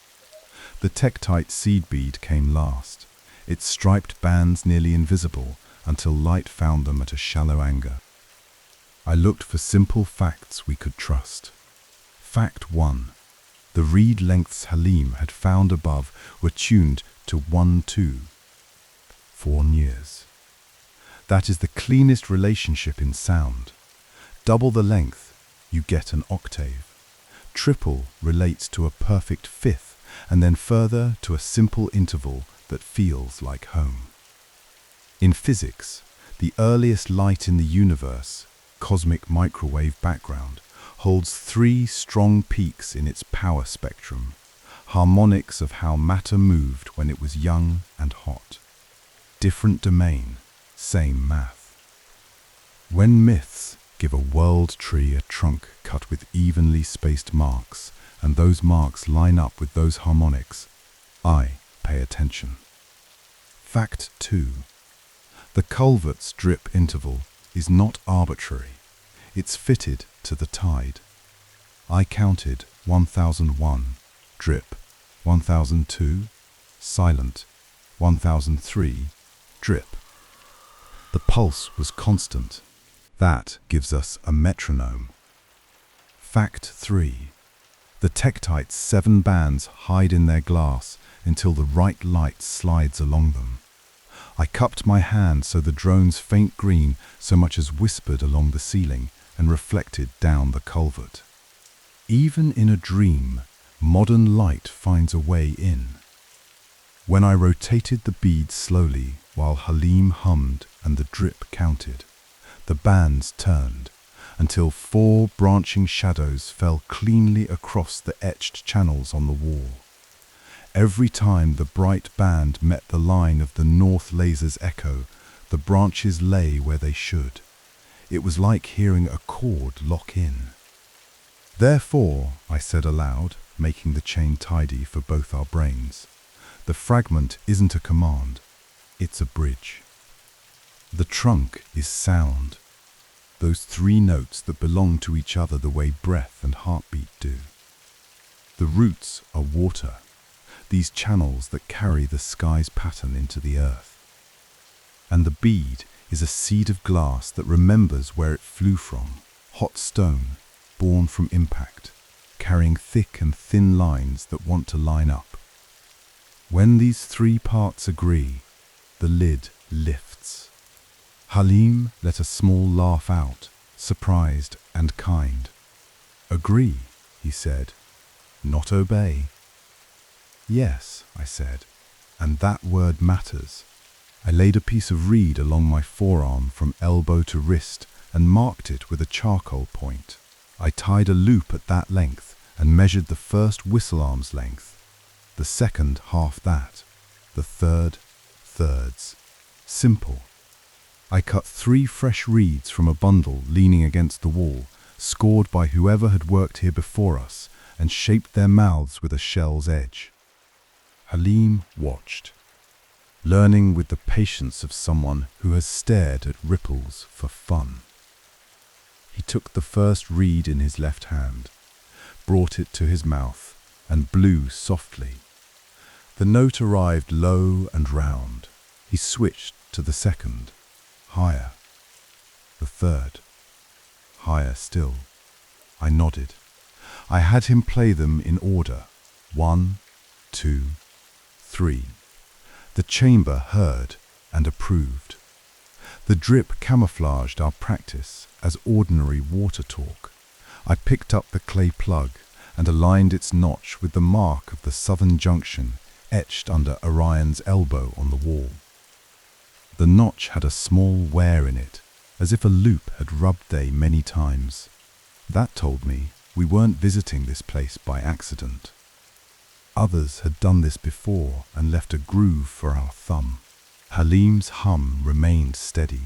The tektite seed bead came last, its striped bands nearly invisible until light found them at a shallow angle. I looked for simple facts we could trust. Fact 1. The reed lengths Halim had found above were tuned to 1-2. 4 years. That is the cleanest relationship in sound. Double the length, you get an octave. Triple relates to a perfect fifth, and then further to a simple interval that feels like home. In physics, the earliest light in the universe, cosmic microwave background, holds 3 strong peaks in its power spectrum, harmonics of how matter moved when it was young and hot. Different domain, same math. When myths give a world tree a trunk cut with evenly spaced marks, and those marks line up with those harmonics, I pay attention. Fact 2. The culvert's drip interval is not arbitrary. It's fitted to the tide. I counted 1001, drip, 1002, silent, 1003, drip. The pulse was constant. That gives us a metronome. Fact 3. The tektite's 7 bands hide in their glass until the right light slides along them. I cupped my hand so the drone's faint green so much as whispered along the ceiling and reflected down the culvert. Even in a dream, modern light finds a way in. When I rotated the bead slowly while Halim hummed and the drip counted, the bands turned until 4 branching shadows fell cleanly across the etched channels on the wall. Every time the bright band met the line of the north laser's echo, the branches lay where they should. It was like hearing a chord lock in. Therefore, I said aloud, making the chain tidy for both our brains, the fragment isn't a command, it's a bridge. The trunk is sound, those three notes that belong to each other the way breath and heartbeat do. The roots are water, these channels that carry the sky's pattern into the earth. And the bead is a seed of glass that remembers where it flew from, hot stone, born from impact, carrying thick and thin lines that want to line up. When these three parts agree, the lid lifts. Halim let a small laugh out, surprised and kind. Agree, he said, not obey. Yes, I said, and that word matters. I laid a piece of reed along my forearm from elbow to wrist and marked it with a charcoal point. I tied a loop at that length and measured the first whistle arm's length, the second half that, the third thirds. Simple. I cut 3 fresh reeds from a bundle leaning against the wall, scored by whoever had worked here before us, and shaped their mouths with a shell's edge. Halim watched, learning with the patience of someone who has stared at ripples for fun. He took the first reed in his left hand, brought it to his mouth, and blew softly. The note arrived low and round. He switched to the second, higher. The third, higher still. I nodded. I had him play them in order. 1, 2, 3. The chamber heard and approved. The drip camouflaged our practice as ordinary water talk. I picked up the clay plug and aligned its notch with the mark of the southern junction etched under Orion's elbow on the wall. The notch had a small wear in it, as if a loop had rubbed there many times. That told me we weren't visiting this place by accident. Others had done this before and left a groove for our thumb. Halim's hum remained steady.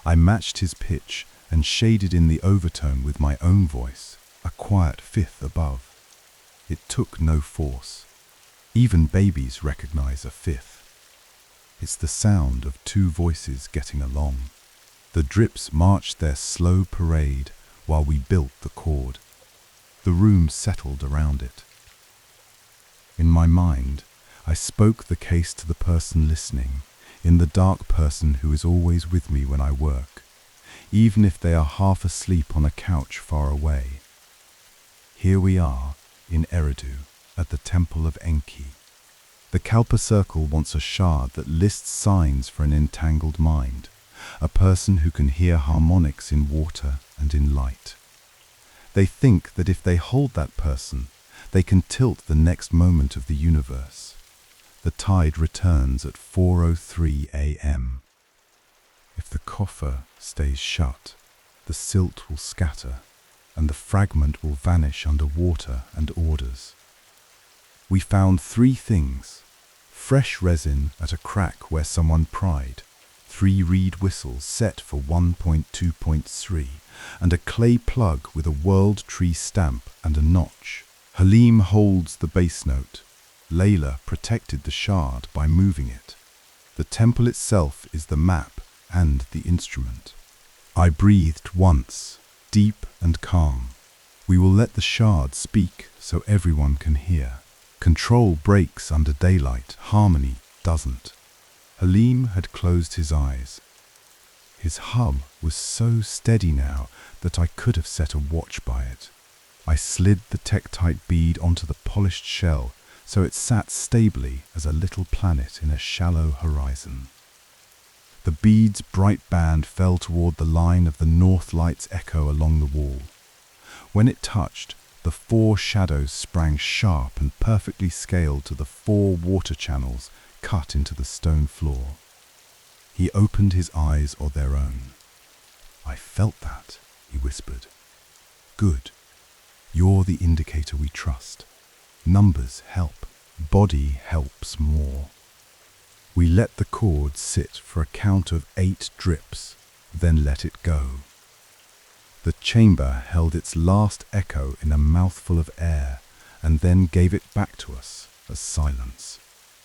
I matched his pitch and shaded in the overtone with my own voice, a quiet fifth above. It took no force. Even babies recognize a fifth. It's the sound of 2 voices getting along. The drips marched their slow parade while we built the chord. The room settled around it. In my mind, I spoke the case to the person listening, in the dark person who is always with me when I work, even if they are half asleep on a couch far away. Here we are, in Eridu, at the Temple of Enki. The Kalpa Circle wants a shard that lists signs for an entangled mind, a person who can hear harmonics in water and in light. They think that if they hold that person, they can tilt the next moment of the universe. The tide returns at 4:03 a.m. If the coffer stays shut, the silt will scatter, and the fragment will vanish under water and orders. We found 3 things: fresh resin at a crack where someone pried, 3 reed whistles set for 1.2.3, and a clay plug with a world tree stamp and a notch. Halim holds the bass note. Layla protected the shard by moving it. The temple itself is the map and the instrument. I breathed once, deep and calm. We will let the shard speak so everyone can hear. Control breaks under daylight, harmony doesn't. Halim had closed his eyes. His hum was so steady now that I could have set a watch by it. I slid the tektite bead onto the polished shell so it sat stably as a little planet in a shallow horizon. The bead's bright band fell toward the line of the north light's echo along the wall. When it touched, the 4 shadows sprang sharp and perfectly scaled to the 4 water channels cut into the stone floor. He opened his eyes on their own. I felt that, he whispered. Good. You're the indicator we trust. Numbers help. Body helps more. We let the cord sit for a count of 8 drips. then let it go. The chamber held its last echo in a mouthful of air and then gave it back to us as silence.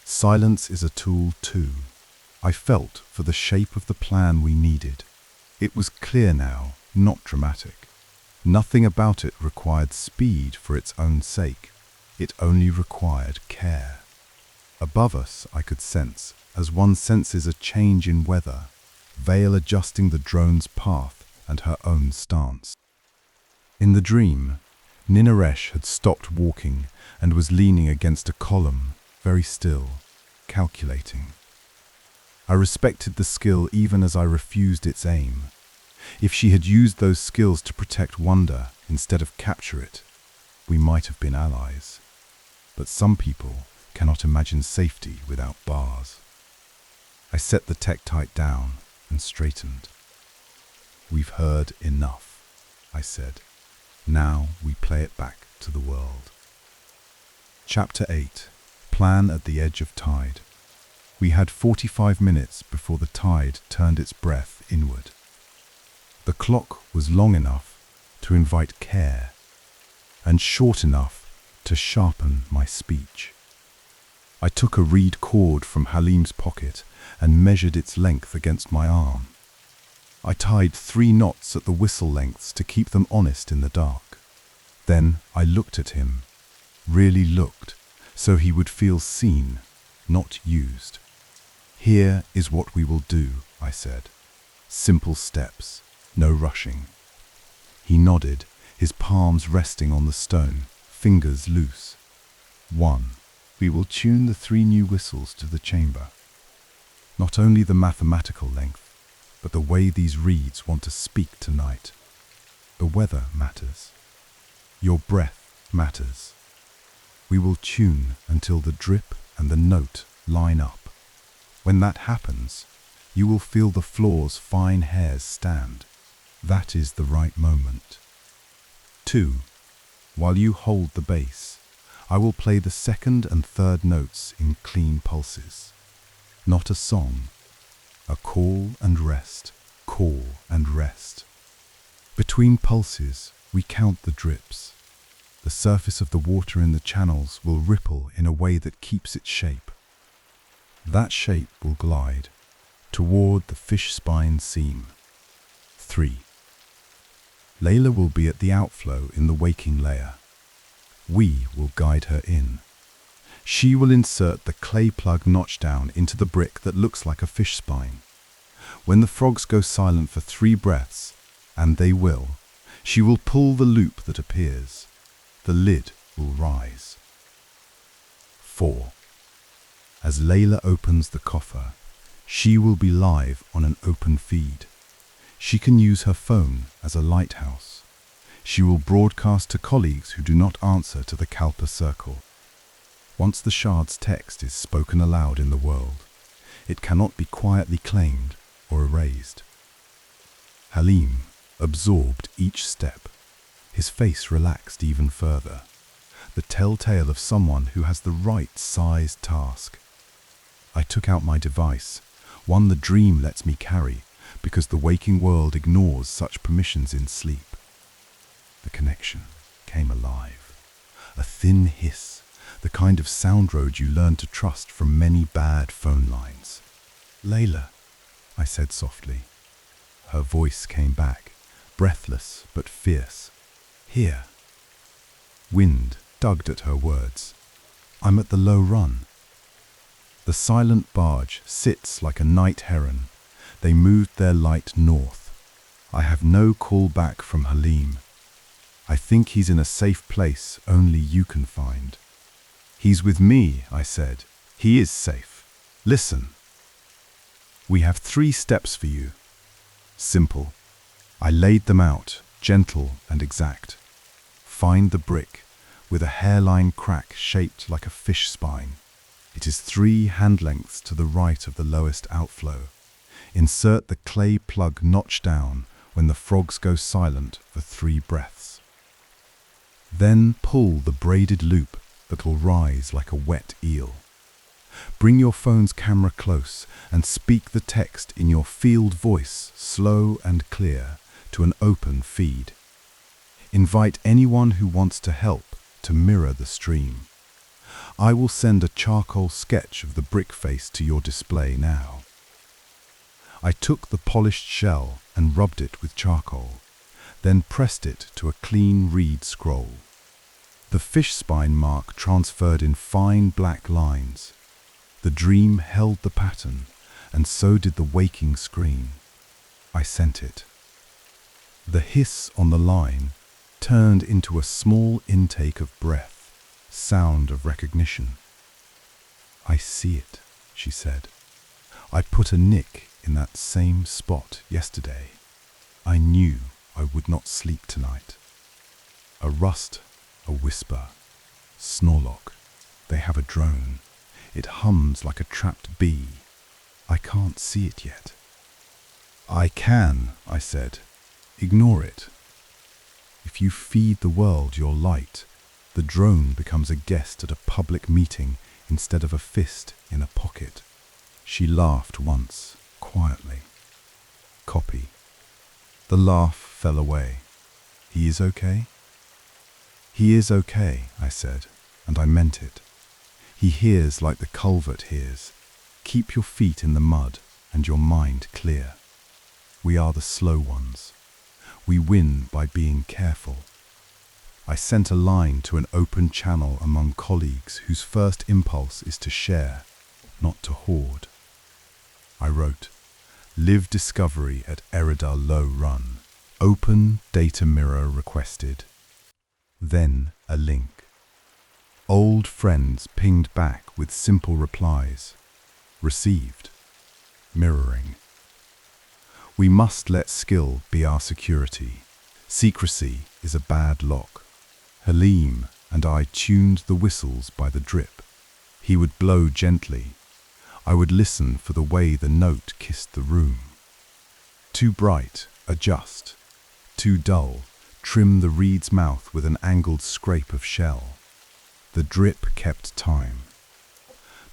Silence is a tool too. I felt for the shape of the plan we needed. It was clear now, not dramatic. Nothing about it required speed for its own sake. It only required care. Above us I could sense, as one senses a change in weather, Vale adjusting the drone's path and her own stance. In the dream, Ninaresh had stopped walking and was leaning against a column, very still, calculating. I respected the skill even as I refused its aim. If she had used those skills to protect wonder instead of capture it, we might have been allies. But some people cannot imagine safety without bars. I set the tektite down and straightened. "We've heard enough," I said. "Now we play it back to the world." Chapter 8. Plan at the edge of tide. We had 45 minutes before the tide turned its breath inward. The clock was long enough to invite care and short enough to sharpen my speech. I took a reed cord from Halim's pocket and measured its length against my arm. I tied 3 knots at the whistle lengths to keep them honest in the dark. Then I looked at him, really looked, so he would feel seen, not used. "Here is what we will do," I said. "Simple steps, no rushing." He nodded, his palms resting on the stone, fingers loose. 1. We will tune the 3 new whistles to the chamber. Not only the mathematical length, but the way these reeds want to speak tonight. The weather matters. Your breath matters. We will tune until the drip and the note line up. When that happens, you will feel the floor's fine hairs stand. That is the right moment. 2. While you hold the bass, I will play the 2nd and 3rd notes in clean pulses. Not a song. A call and rest, call and rest. Between pulses, we count the drips. The surface of the water in the channels will ripple in a way that keeps its shape. That shape will glide toward the fish spine seam. 3. Layla will be at the outflow in the waking layer. We will guide her in. She will insert the clay plug notchdown into the brick that looks like a fish spine. When the frogs go silent for 3 breaths, and they will, she will pull the loop that appears. The lid will rise. 4. As Layla opens the coffer, she will be live on an open feed. She can use her phone as a lighthouse. She will broadcast to colleagues who do not answer to the Kalpa circle. Once the shard's text is spoken aloud in the world, it cannot be quietly claimed or erased. Halim absorbed each step. His face relaxed even further, the telltale of someone who has the right sized task. I took out my device, one the dream lets me carry, because the waking world ignores such permissions in sleep. The connection came alive. A thin hiss, the kind of sound road you learn to trust from many bad phone lines. "Layla," I said softly. Her voice came back, breathless but fierce. "Here." Wind tugged at her words. "I'm at the low run." The silent barge sits like a night heron. They moved their light north. I have no call back from Halim. I think he's in a safe place only you can find. "He's with me," I said. "He is safe. Listen. We have 3 steps for you. Simple." I laid them out, gentle and exact. Find the brick, with a hairline crack shaped like a fish spine. It is 3 hand lengths to the right of the lowest outflow. Insert the clay plug notch down when the frogs go silent for 3 breaths. Then pull the braided loop that will rise like a wet eel. Bring your phone's camera close and speak the text in your field voice, slow and clear, to an open feed. Invite anyone who wants to help to mirror the stream. I will send a charcoal sketch of the brick face to your display now. I took the polished shell and rubbed it with charcoal, then pressed it to a clean reed scroll. The fish spine mark transferred in fine black lines. The dream held the pattern, and so did the waking screen. I sent it. The hiss on the line turned into a small intake of breath, sound of recognition. I see it, she said. I put a nick in that same spot yesterday. I knew I would not sleep tonight. A rust, a whisper. Snorelock. They have a drone. It hums like a trapped bee. I can't see it yet. I can, I said. Ignore it. If you feed the world your light, the drone becomes a guest at a public meeting instead of a fist in a pocket. She laughed once, quietly. Copy. The laugh fell away. He is okay? He is okay, I said, and I meant it. He hears like the culvert hears. Keep your feet in the mud and your mind clear. We are the slow ones. We win by being careful. I sent a line to an open channel among colleagues whose first impulse is to share, not to hoard. I wrote, Live discovery at Erida Low Run. Open data mirror requested. Then a link. Old friends pinged back with simple replies. Received. Mirroring. We must let skill be our security. Secrecy is a bad lock. Halim and I tuned the whistles by the drip. He would blow gently. I would listen for the way the note kissed the room. Too bright, adjust. Too dull, trim the reed's mouth with an angled scrape of shell. The drip kept time.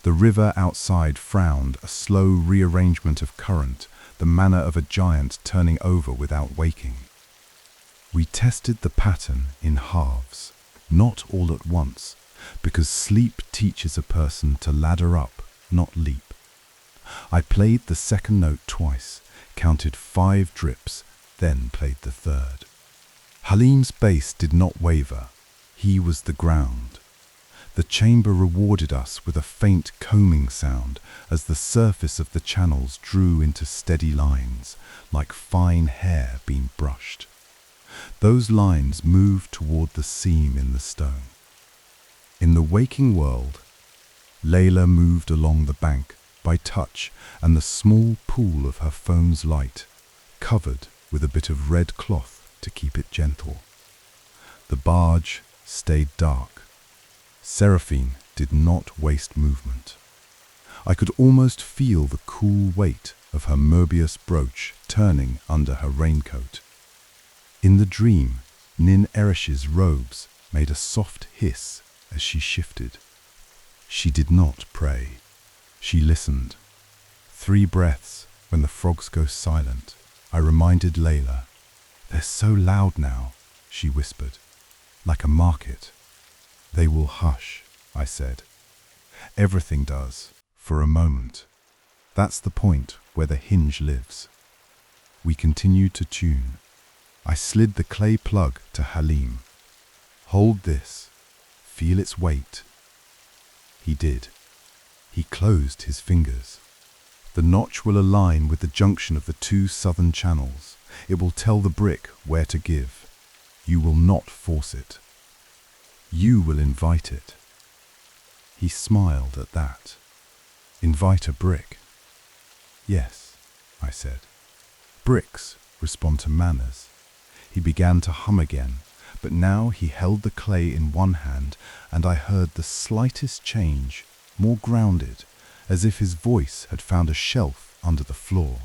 The river outside frowned, a slow rearrangement of current, the manner of a giant turning over without waking. We tested the pattern in halves, not all at once, because sleep teaches a person to ladder up, not leap. I played the second note twice, counted 5 drips, then played the third. Halim's bass did not waver. He was the ground. The chamber rewarded us with a faint combing sound as the surface of the channels drew into steady lines, like fine hair being brushed. Those lines moved toward the seam in the stone. In the waking world, Layla moved along the bank by touch and the small pool of her phone's light, covered with a bit of red cloth to keep it gentle. The barge stayed dark. Seraphine did not waste movement. I could almost feel the cool weight of her Mobius brooch turning under her raincoat. In the dream, Nin Eresh's robes made a soft hiss as she shifted. She did not pray. She listened. 3 breaths when the frogs go silent. I reminded Layla. They're so loud now, she whispered, like a market. They will hush, I said. Everything does, for a moment. That's the point where the hinge lives. We continued to tune. I slid the clay plug to Halim. Hold this. Feel its weight. He did. He closed his fingers. The notch will align with the junction of the 2 southern channels. It will tell the brick where to give. You will not force it. You will invite it. He smiled at that. Invite a brick. Yes, I said. Bricks respond to manners. He began to hum again, but now he held the clay in one hand and I heard the slightest change, more grounded, as if his voice had found a shelf under the floor.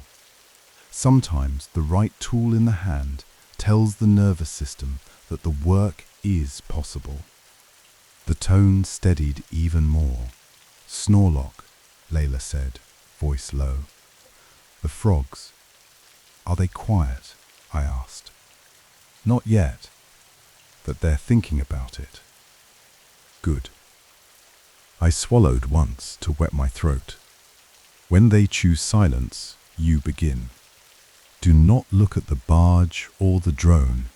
Sometimes the right tool in the hand tells the nervous system that the work is possible. The tone steadied even more. Snorelock, Layla said, voice low. The frogs, are they quiet? I asked. Not yet, but they're thinking about it. Good. I swallowed once to wet my throat. When they choose silence, you begin. Do not look at the barge or the drone.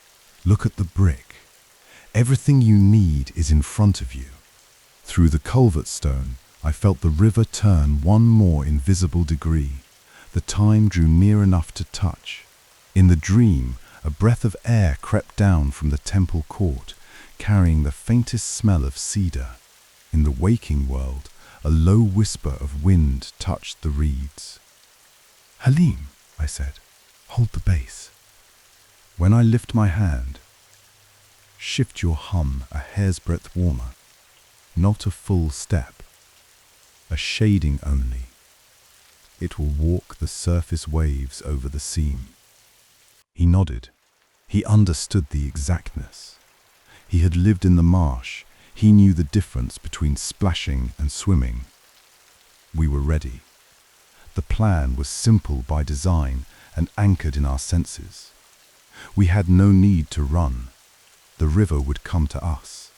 Look at the brick. Everything you need is in front of you. Through the culvert stone, I felt the river turn one more invisible degree. The time drew near enough to touch. In the dream, a breath of air crept down from the temple court, carrying the faintest smell of cedar. In the waking world, a low whisper of wind touched the reeds. Halim, I said, hold the bass. When I lift my hand, shift your hum a hair's breadth warmer, not a full step, a shading only. It will walk the surface waves over the seam. He nodded. He understood the exactness. He had lived in the marsh. He knew the difference between splashing and swimming. We were ready. The plan was simple by design and anchored in our senses. We had no need to run. The river would come to us.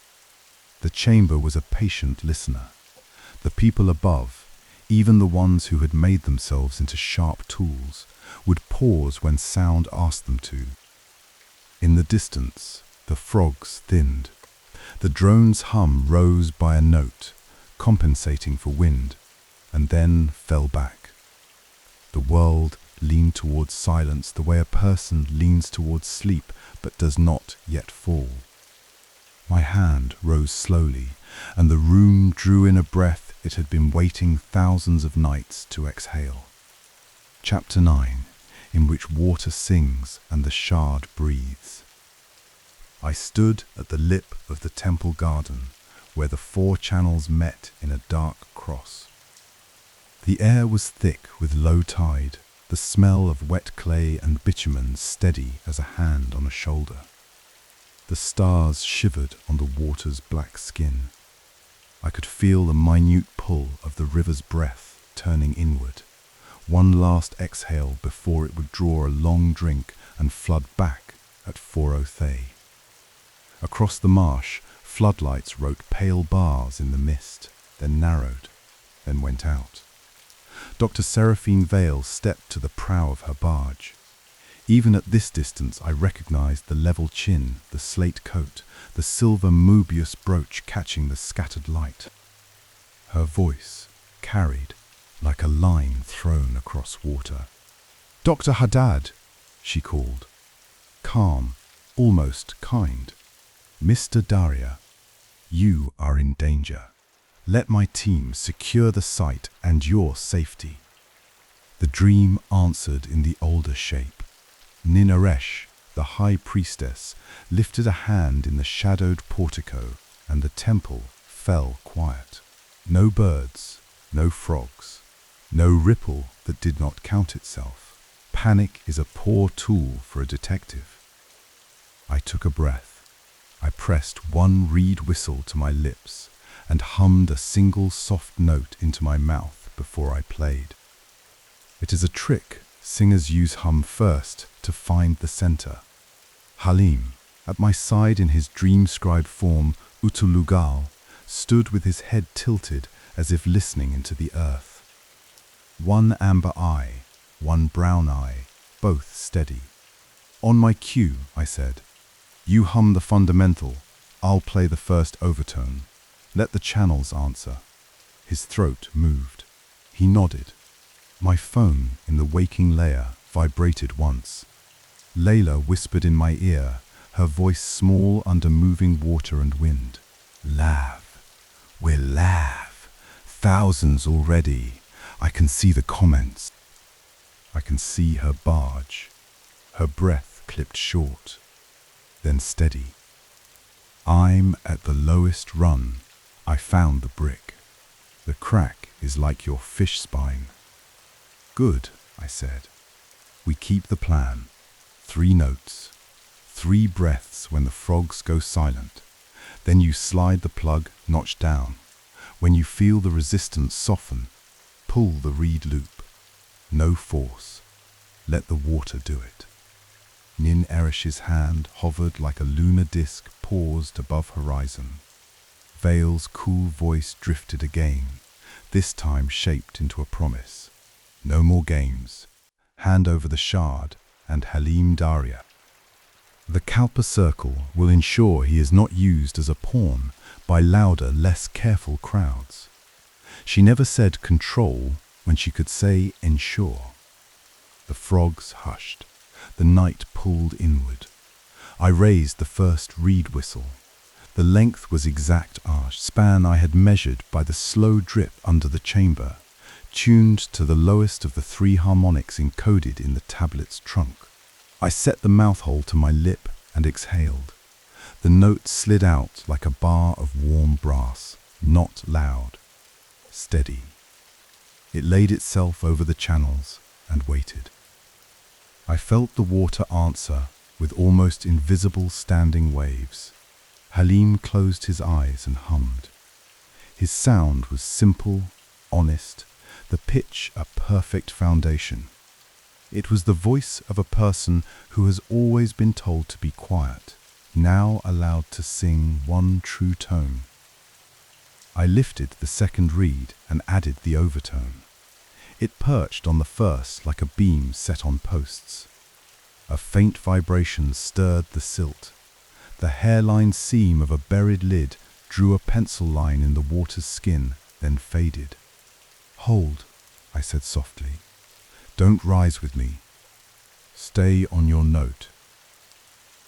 The chamber was a patient listener. The people above, even the ones who had made themselves into sharp tools, would pause when sound asked them to. In the distance, the frogs thinned. The drone's hum rose by a note, compensating for wind, and then fell back. The world leaned towards silence the way a person leans towards sleep but does not yet fall. My hand rose slowly, and the room drew in a breath it had been waiting thousands of nights to exhale. Chapter 9, in which water sings and the shard breathes. I stood at the lip of the temple garden, where the 4 channels met in a dark cross. The air was thick with low tide, the smell of wet clay and bitumen steady as a hand on a shoulder. The stars shivered on the water's black skin. I could feel the minute pull of the river's breath turning inward, one last exhale before it would draw a long drink and flood back at 4:03. Across the marsh, floodlights wrote pale bars in the mist, then narrowed, then went out. Dr. Seraphine Vale stepped to the prow of her barge. Even at this distance I recognized the level chin, the slate coat, the silver Mobius brooch catching the scattered light. Her voice carried like a line thrown across water. "Dr. Haddad," she called, calm, almost kind. "Mr. Daria, you are in danger. Let my team secure the site and your safety." The dream answered in the older shape. Ninaresh, the high priestess, lifted a hand in the shadowed portico, and the temple fell quiet. No birds, no frogs, no ripple that did not count itself. Panic is a poor tool for a detective. I took a breath. I pressed one reed whistle to my lips and hummed a single soft note into my mouth before I played. It is a trick singers use hum first to find the center. Halim, at my side in his dream-scribed form, Utulugal, stood with his head tilted as if listening into the earth. One amber eye, one brown eye, both steady. "On my cue," I said. "You hum the fundamental, I'll play the first overtone. Let the channels answer." His throat moved. He nodded. My phone in the waking layer vibrated once. Layla whispered in my ear, her voice small under moving water and wind. "Lav, we're Lav. Thousands already. I can see the comments." I can see her barge. Her breath clipped short, then steady. "I'm at the lowest run. I found the brick. The crack is like your fish spine." "Good," I said. "We keep the plan. 3 notes, 3 breaths when the frogs go silent. Then you slide the plug notch down. When you feel the resistance soften, pull the reed loop. No force. Let the water do it. Nin Eresh's hand hovered like a lunar disk paused above horizon. Vale's cool voice drifted again, this time shaped into a promise. No more games. Hand over the shard and Halim Daria. The Kalpa circle will ensure he is not used as a pawn by louder, less careful crowds. She never said control when she could say ensure. The frogs hushed. The night pulled inward. I raised the first reed whistle. The length was exact arch span I had measured by the slow drip under the chamber, tuned to the lowest of the 3 harmonics encoded in the tablet's trunk. I set the mouthhole to my lip and exhaled. The note slid out like a bar of warm brass, not loud, steady. It laid itself over the channels and waited. I felt the water answer with almost invisible standing waves. Halim closed his eyes and hummed. His sound was simple, honest, the pitch a perfect foundation. It was the voice of a person who has always been told to be quiet, now allowed to sing one true tone. I lifted the second reed and added the overtone. It perched on the first like a beam set on posts. A faint vibration stirred the silt. The hairline seam of a buried lid drew a pencil line in the water's skin, then faded. "Hold," I said softly. "Don't rise with me. Stay on your note."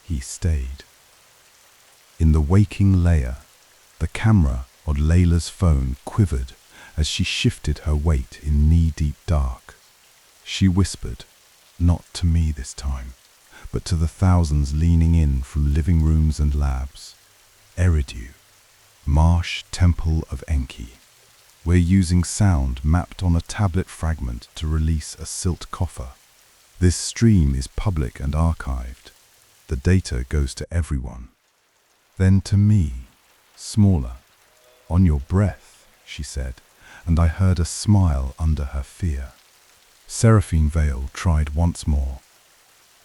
He stayed. In the waking layer, the camera on Layla's phone quivered as she shifted her weight in knee-deep dark. She whispered, not to me this time, but to the thousands leaning in from living rooms and labs. Eridu, Marsh Temple of Enki. We're using sound mapped on a tablet fragment to release a silt coffer. This stream is public and archived. The data goes to everyone. Then to me, smaller. "On your breath," she said, and I heard a smile under her fear. Seraphine Vale tried once more.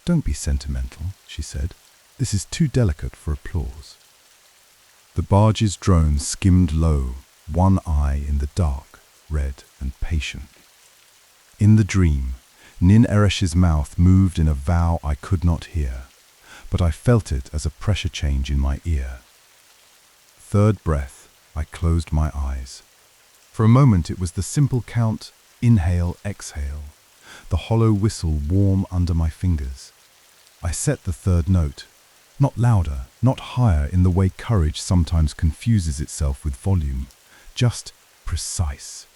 "Don't be sentimental," she said. "This is too delicate for applause." The barge's drone skimmed low, one eye in the dark, red and patient. In the dream, Nin Eresh's mouth moved in a vow I could not hear, but I felt it as a pressure change in my ear. Third breath, I closed my eyes. For a moment it was the simple count, inhale, exhale, the hollow whistle warm under my fingers. I set the third note, not louder, not higher in the way courage sometimes confuses itself with volume, just precise.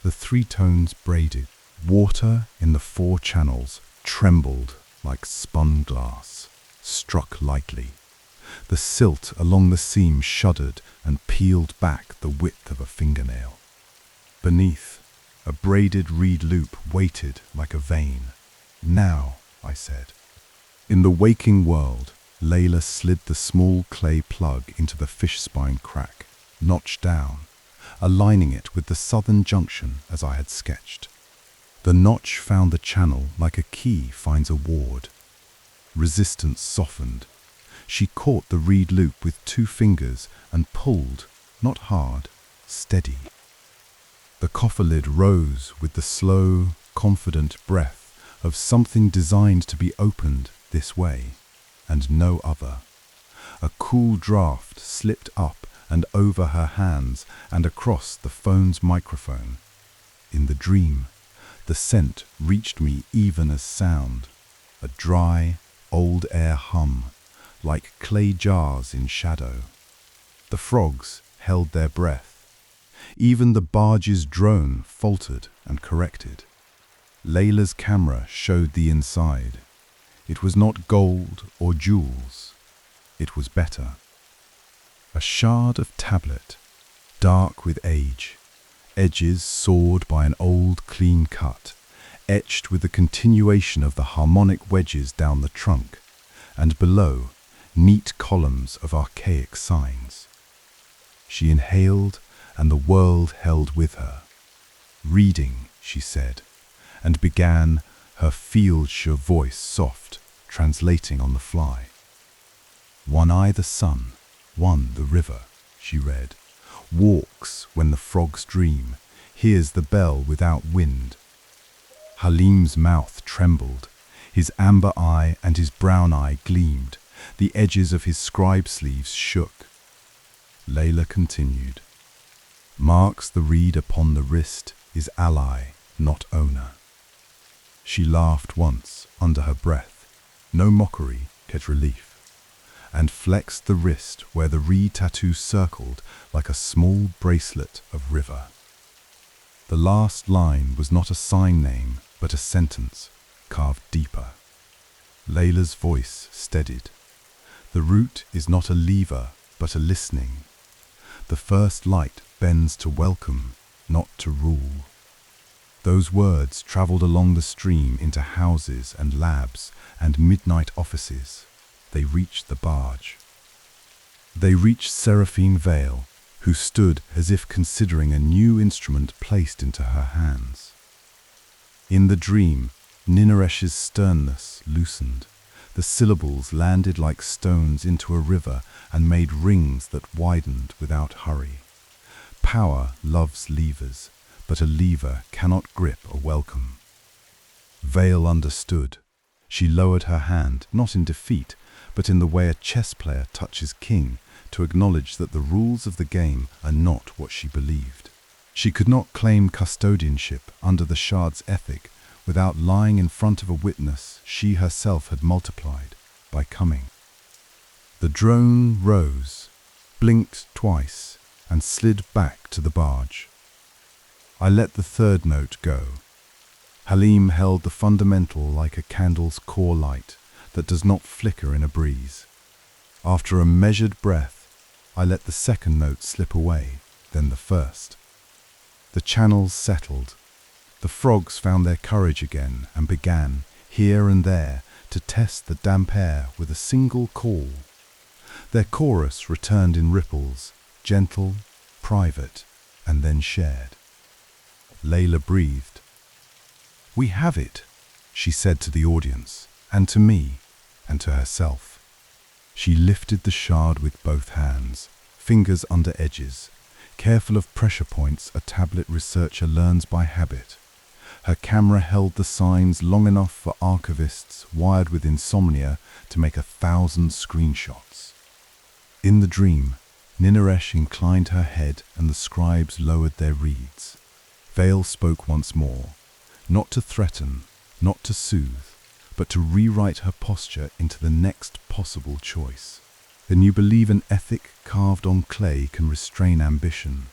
The 3 tones braided. Water in the 4 channels trembled like spun glass, struck lightly. The silt along the seam shuddered and peeled back the width of a fingernail. Beneath, a braided reed loop waited like a vein. "Now," I said. In the waking world, Layla slid the small clay plug into the fish spine crack, notched down, aligning it with the southern junction as I had sketched. The notch found the channel like a key finds a ward. Resistance softened. She caught the reed loop with 2 fingers and pulled, not hard, steady. The coffer lid rose with the slow, confident breath of something designed to be opened this way, and no other. A cool draft slipped up and over her hands and across the phone's microphone. In the dream, the scent reached me even as sound, a dry, old air hum, like clay jars in shadow. The frogs held their breath. Even the barge's drone faltered and corrected. Layla's camera showed the inside. It was not gold or jewels. It was better. A shard of tablet, dark with age, edges sawed by an old clean cut, etched with the continuation of the harmonic wedges down the trunk, and below, neat columns of archaic signs. She inhaled, and the world held with her. "Reading," she said, and began, her field-sure voice soft, translating on the fly. "One eye the sun, one the river," she read. "Walks when the frogs dream, hears the bell without wind." Halim's mouth trembled, his amber eye and his brown eye gleamed, the edges of his scribe sleeves shook. Layla continued, "Marks the reed upon the wrist is ally, not owner." She laughed once under her breath, no mockery, yet relief, and flexed the wrist where the reed tattoo circled like a small bracelet of river. The last line was not a sign name, but a sentence, carved deeper. Layla's voice steadied. "The root is not a lever, but a listening. The first light bends to welcome, not to rule." Those words traveled along the stream into houses and labs and midnight offices. They reached the barge. They reached Seraphine Vale, who stood as if considering a new instrument placed into her hands. In the dream, Ninaresh's sternness loosened. The syllables landed like stones into a river and made rings that widened without hurry. Power loves levers, but a lever cannot grip a welcome. Vale understood. She lowered her hand, not in defeat, but in the way a chess player touches king, to acknowledge that the rules of the game are not what she believed. She could not claim custodianship under the shard's ethic without lying in front of a witness she herself had multiplied by coming. The drone rose, blinked twice, and slid back to the barge. I let the third note go. Halim held the fundamental like a candle's core light that does not flicker in a breeze. After a measured breath, I let the second note slip away, then the first. The channels settled. The frogs found their courage again and began, here and there, to test the damp air with a single call. Their chorus returned in ripples, gentle, private, and then shared. Layla breathed. "We have it," she said to the audience, and to me, and to herself. She lifted the shard with both hands, fingers under edges, careful of pressure points a tablet researcher learns by habit. Her camera held the signs long enough for archivists wired with insomnia to make 1,000 screenshots. In the dream, Ninaresh inclined her head and the scribes lowered their reeds. Vale spoke once more, not to threaten, not to soothe, but to rewrite her posture into the next possible choice. "Then you believe an ethic carved on clay can restrain ambition?"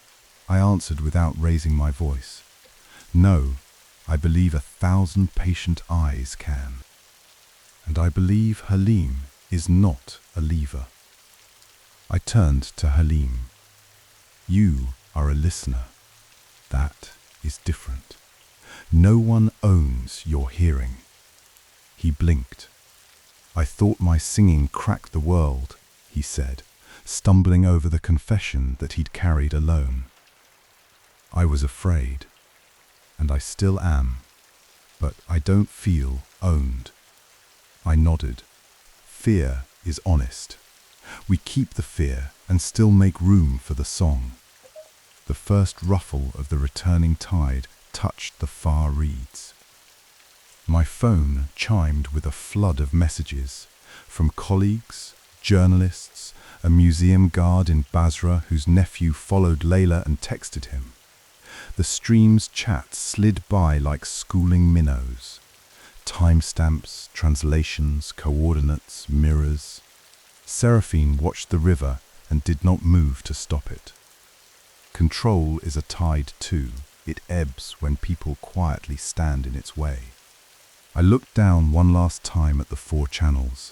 I answered without raising my voice. "No, I believe 1,000 patient eyes can. And I believe Halim is not a lever." I turned to Halim. "You are a listener. That is different. No one owns your hearing." He blinked. "I thought my singing cracked the world," he said, stumbling over the confession that he'd carried alone. "I was afraid, and I still am, but I don't feel owned." I nodded. "Fear is honest. We keep the fear and still make room for the song." The first ruffle of the returning tide touched the far reeds. My phone chimed with a flood of messages from colleagues, journalists, a museum guard in Basra whose nephew followed Layla and texted him. The stream's chat slid by like schooling minnows. Timestamps, translations, coordinates, mirrors. Seraphine watched the river and did not move to stop it. Control is a tide too. It ebbs when people quietly stand in its way. I looked down one last time at the 4 channels.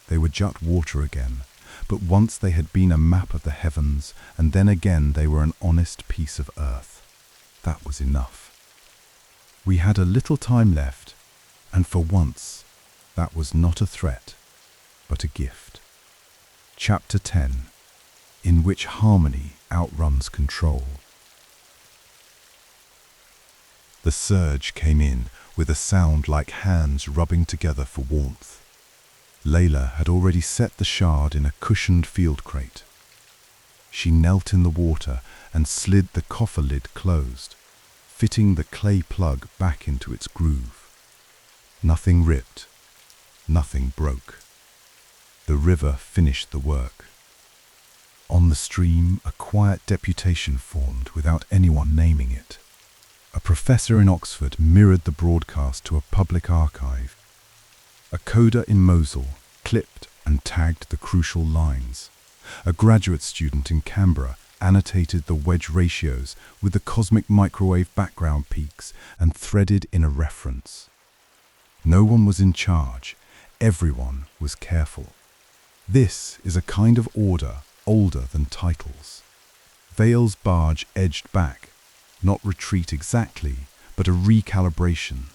They were just water again, but once they had been a map of the heavens, and then again they were an honest piece of earth. That was enough. We had a little time left, and for once, that was not a threat, but a gift. Chapter 10, in which harmony outruns control. The surge came in with a sound like hands rubbing together for warmth. Layla had already set the shard in a cushioned field crate. She knelt in the water and slid the coffer lid closed, fitting the clay plug back into its groove. Nothing ripped, nothing broke. The river finished the work. On the stream, a quiet deputation formed without anyone naming it. A professor in Oxford mirrored the broadcast to a public archive. A coder in Mosul clipped and tagged the crucial lines. A graduate student in Canberra annotated the wedge ratios with the cosmic microwave background peaks and threaded in a reference. No one was in charge. Everyone was careful. This is a kind of order older than titles. Vale's barge edged back, not retreat exactly, but a recalibration.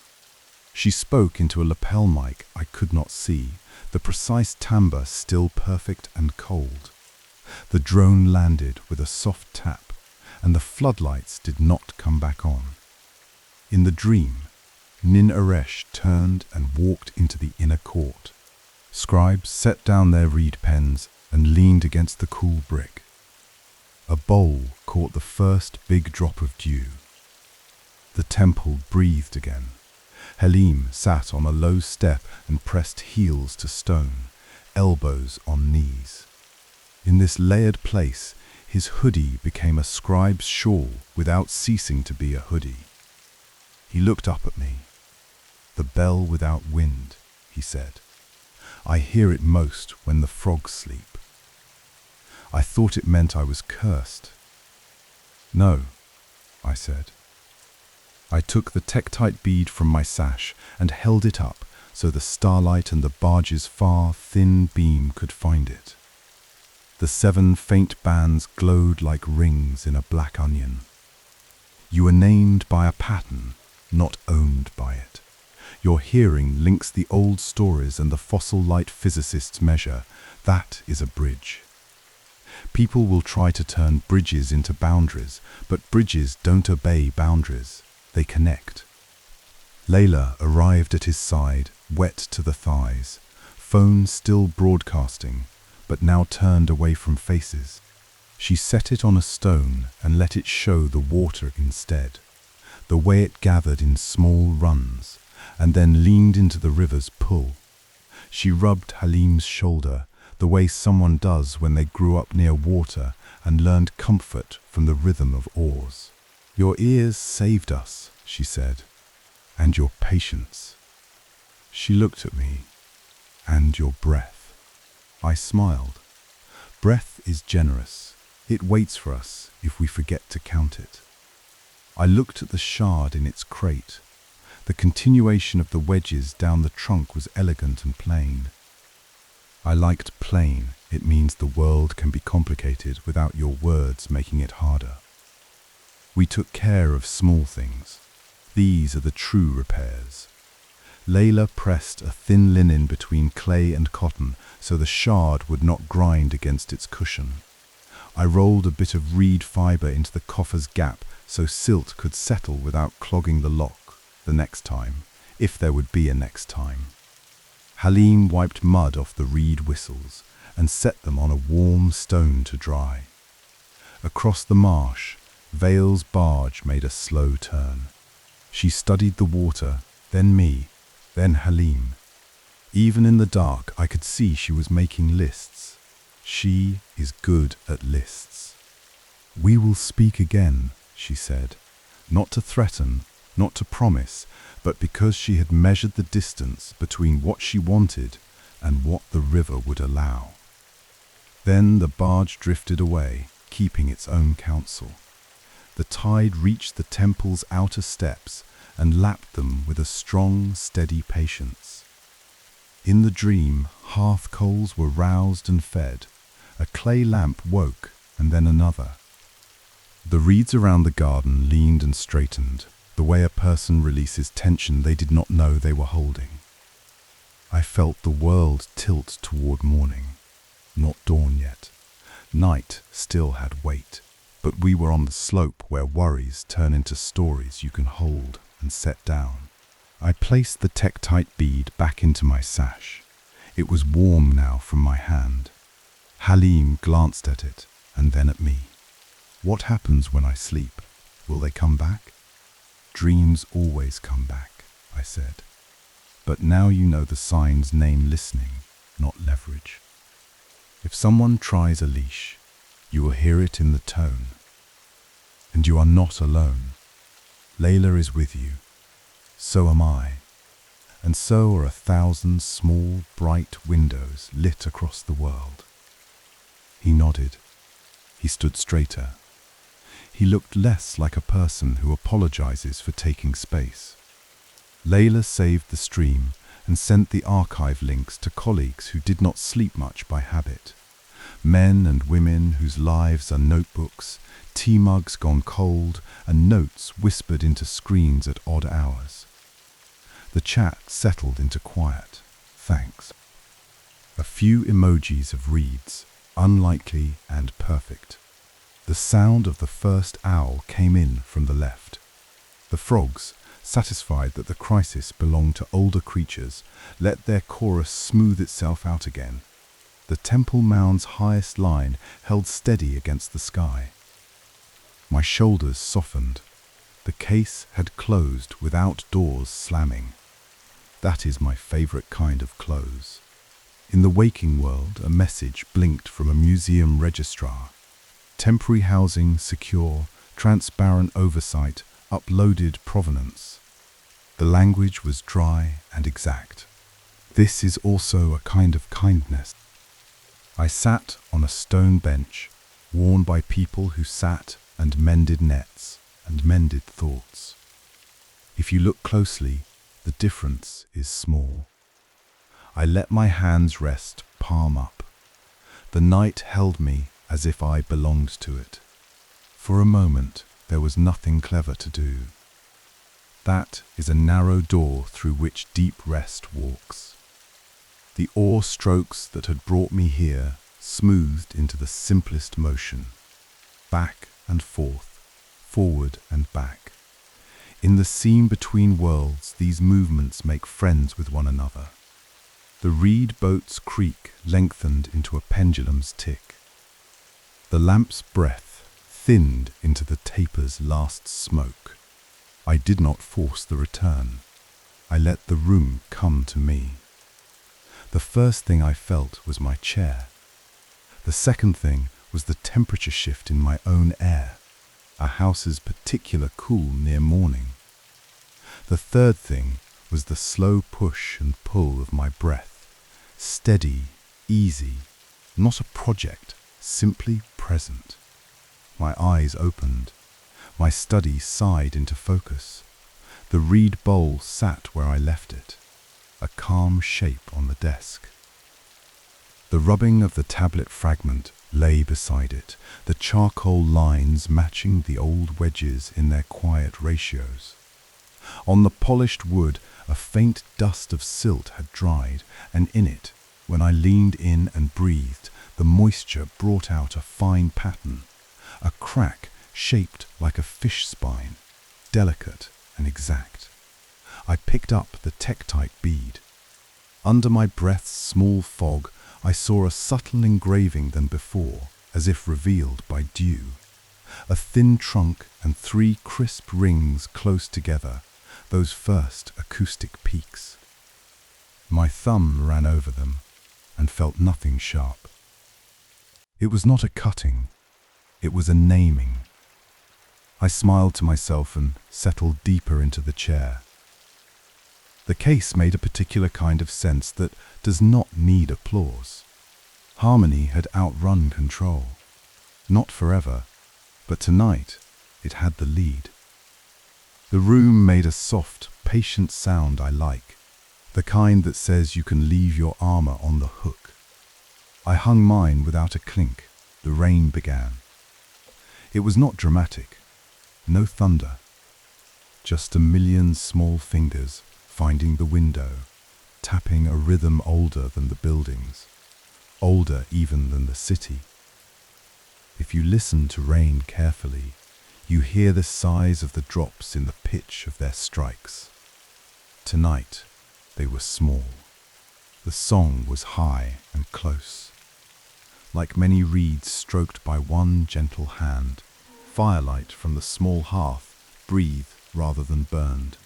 She spoke into a lapel mic I could not see, the precise timbre still perfect and cold. The drone landed with a soft tap, and the floodlights did not come back on. In the dream, Nin Aresh turned and walked into the inner court. Scribes set down their reed pens and leaned against the cool brick. A bowl caught the first big drop of dew. The temple breathed again. Halim sat on a low step and pressed heels to stone, elbows on knees. In this layered place, his hoodie became a scribe's shawl without ceasing to be a hoodie. He looked up at me. "The bell without wind," he said. "I hear it most when the frogs sleep." I thought it meant I was cursed. "No," I said. I took the tektite bead from my sash and held it up so the starlight and the barge's far, thin beam could find it. The 7 faint bands glowed like rings in a black onion. "You were named by a pattern, not owned by it. Your hearing links the old stories and the fossil light physicists measure. That is a bridge. People will try to turn bridges into boundaries, but bridges don't obey boundaries. They connect." Layla arrived at his side, wet to the thighs, phone still broadcasting, but now turned away from faces. She set it on a stone and let it show the water instead, the way it gathered in small runs, and then leaned into the river's pull. She rubbed Halim's shoulder, the way someone does when they grew up near water and learned comfort from the rhythm of oars. "Your ears saved us," she said, "and your patience." She looked at me. "And your breath." I smiled. Breath is generous. It waits for us if we forget to count it. I looked at the shard in its crate. The continuation of the wedges down the trunk was elegant and plain. I liked plain. It means the world can be complicated without your words making it harder. We took care of small things. These are the true repairs. Layla pressed a thin linen between clay and cotton so the shard would not grind against its cushion. I rolled a bit of reed fiber into the coffer's gap so silt could settle without clogging the lock the next time, if there would be a next time. Halim wiped mud off the reed whistles and set them on a warm stone to dry. Across the marsh, Vale's barge made a slow turn. She studied the water, then me, then Halim. Even in the dark, I could see she was making lists. She is good at lists. "We will speak again," she said, not to threaten, not to promise, but because she had measured the distance between what she wanted and what the river would allow. Then the barge drifted away, keeping its own counsel. The tide reached the temple's outer steps and lapped them with a strong, steady patience. In the dream, hearth coals were roused and fed. A clay lamp woke, and then another. The reeds around the garden leaned and straightened, the way a person releases tension they did not know they were holding. I felt the world tilt toward morning. Not dawn yet. Night still had weight, but we were on the slope where worries turn into stories you can hold. and sat down. I placed the tektite bead back into my sash. It was warm now from my hand. Halim glanced at it and then at me. "What happens when I sleep? Will they come back?" "Dreams always come back," I said. "But now you know the signs name listening, not leverage. If someone tries a leash, you will hear it in the tone. And you are not alone. Layla is with you. So am I. And so are 1,000 small, bright windows lit across the world." He nodded. He stood straighter. He looked less like a person who apologizes for taking space. Layla saved the stream and sent the archive links to colleagues who did not sleep much by habit. Men and women whose lives are notebooks, tea mugs gone cold, and notes whispered into screens at odd hours. The chat settled into quiet. Thanks. A few emojis of reads, unlikely and perfect. The sound of the first owl came in from the left. The frogs, satisfied that the crisis belonged to older creatures, let their chorus smooth itself out again. The Temple Mound's highest line held steady against the sky. My shoulders softened. The case had closed without doors slamming. That is my favorite kind of close. In the waking world, a message blinked from a museum registrar. Temporary housing secure, transparent oversight, uploaded provenance. The language was dry and exact. This is also a kind of kindness. I sat on a stone bench, worn by people who sat and mended nets and mended thoughts. If you look closely, the difference is small. I let my hands rest, palm up. The night held me as if I belonged to it. For a moment, there was nothing clever to do. That is a narrow door through which deep rest walks. The oar strokes that had brought me here smoothed into the simplest motion. Back and forth, forward and back. In the seam between worlds, these movements make friends with one another. The reed boat's creak lengthened into a pendulum's tick. The lamp's breath thinned into the taper's last smoke. I did not force the return. I let the room come to me. The first thing I felt was my chair. The second thing was the temperature shift in my own air, a house's particular cool near morning. The third thing was the slow push and pull of my breath, steady, easy, not a project, simply present. My eyes opened. My study sighed into focus. The reed bowl sat where I left it, a calm shape on the desk. The rubbing of the tablet fragment lay beside it, the charcoal lines matching the old wedges in their quiet ratios. On the polished wood, a faint dust of silt had dried, and in it, when I leaned in and breathed, the moisture brought out a fine pattern, a crack shaped like a fish spine, delicate and exact. I picked up the tektite bead. Under my breath's small fog, I saw a subtle engraving than before, as if revealed by dew. A thin trunk and 3 crisp rings close together, those first acoustic peaks. My thumb ran over them and felt nothing sharp. It was not a cutting, it was a naming. I smiled to myself and settled deeper into the chair. The case made a particular kind of sense that does not need applause. Harmony had outrun control. Not forever, but tonight it had the lead. The room made a soft, patient sound I like, the kind that says you can leave your armor on the hook. I hung mine without a clink. The rain began. It was not dramatic, no thunder, just a million small fingers finding the window, tapping a rhythm older than the buildings, older even than the city. If you listen to rain carefully, You hear the size of the drops in the pitch of their strikes. Tonight, they were small. The song was high and close. Like many reeds stroked by one gentle hand, firelight from the small hearth breathed rather than burned.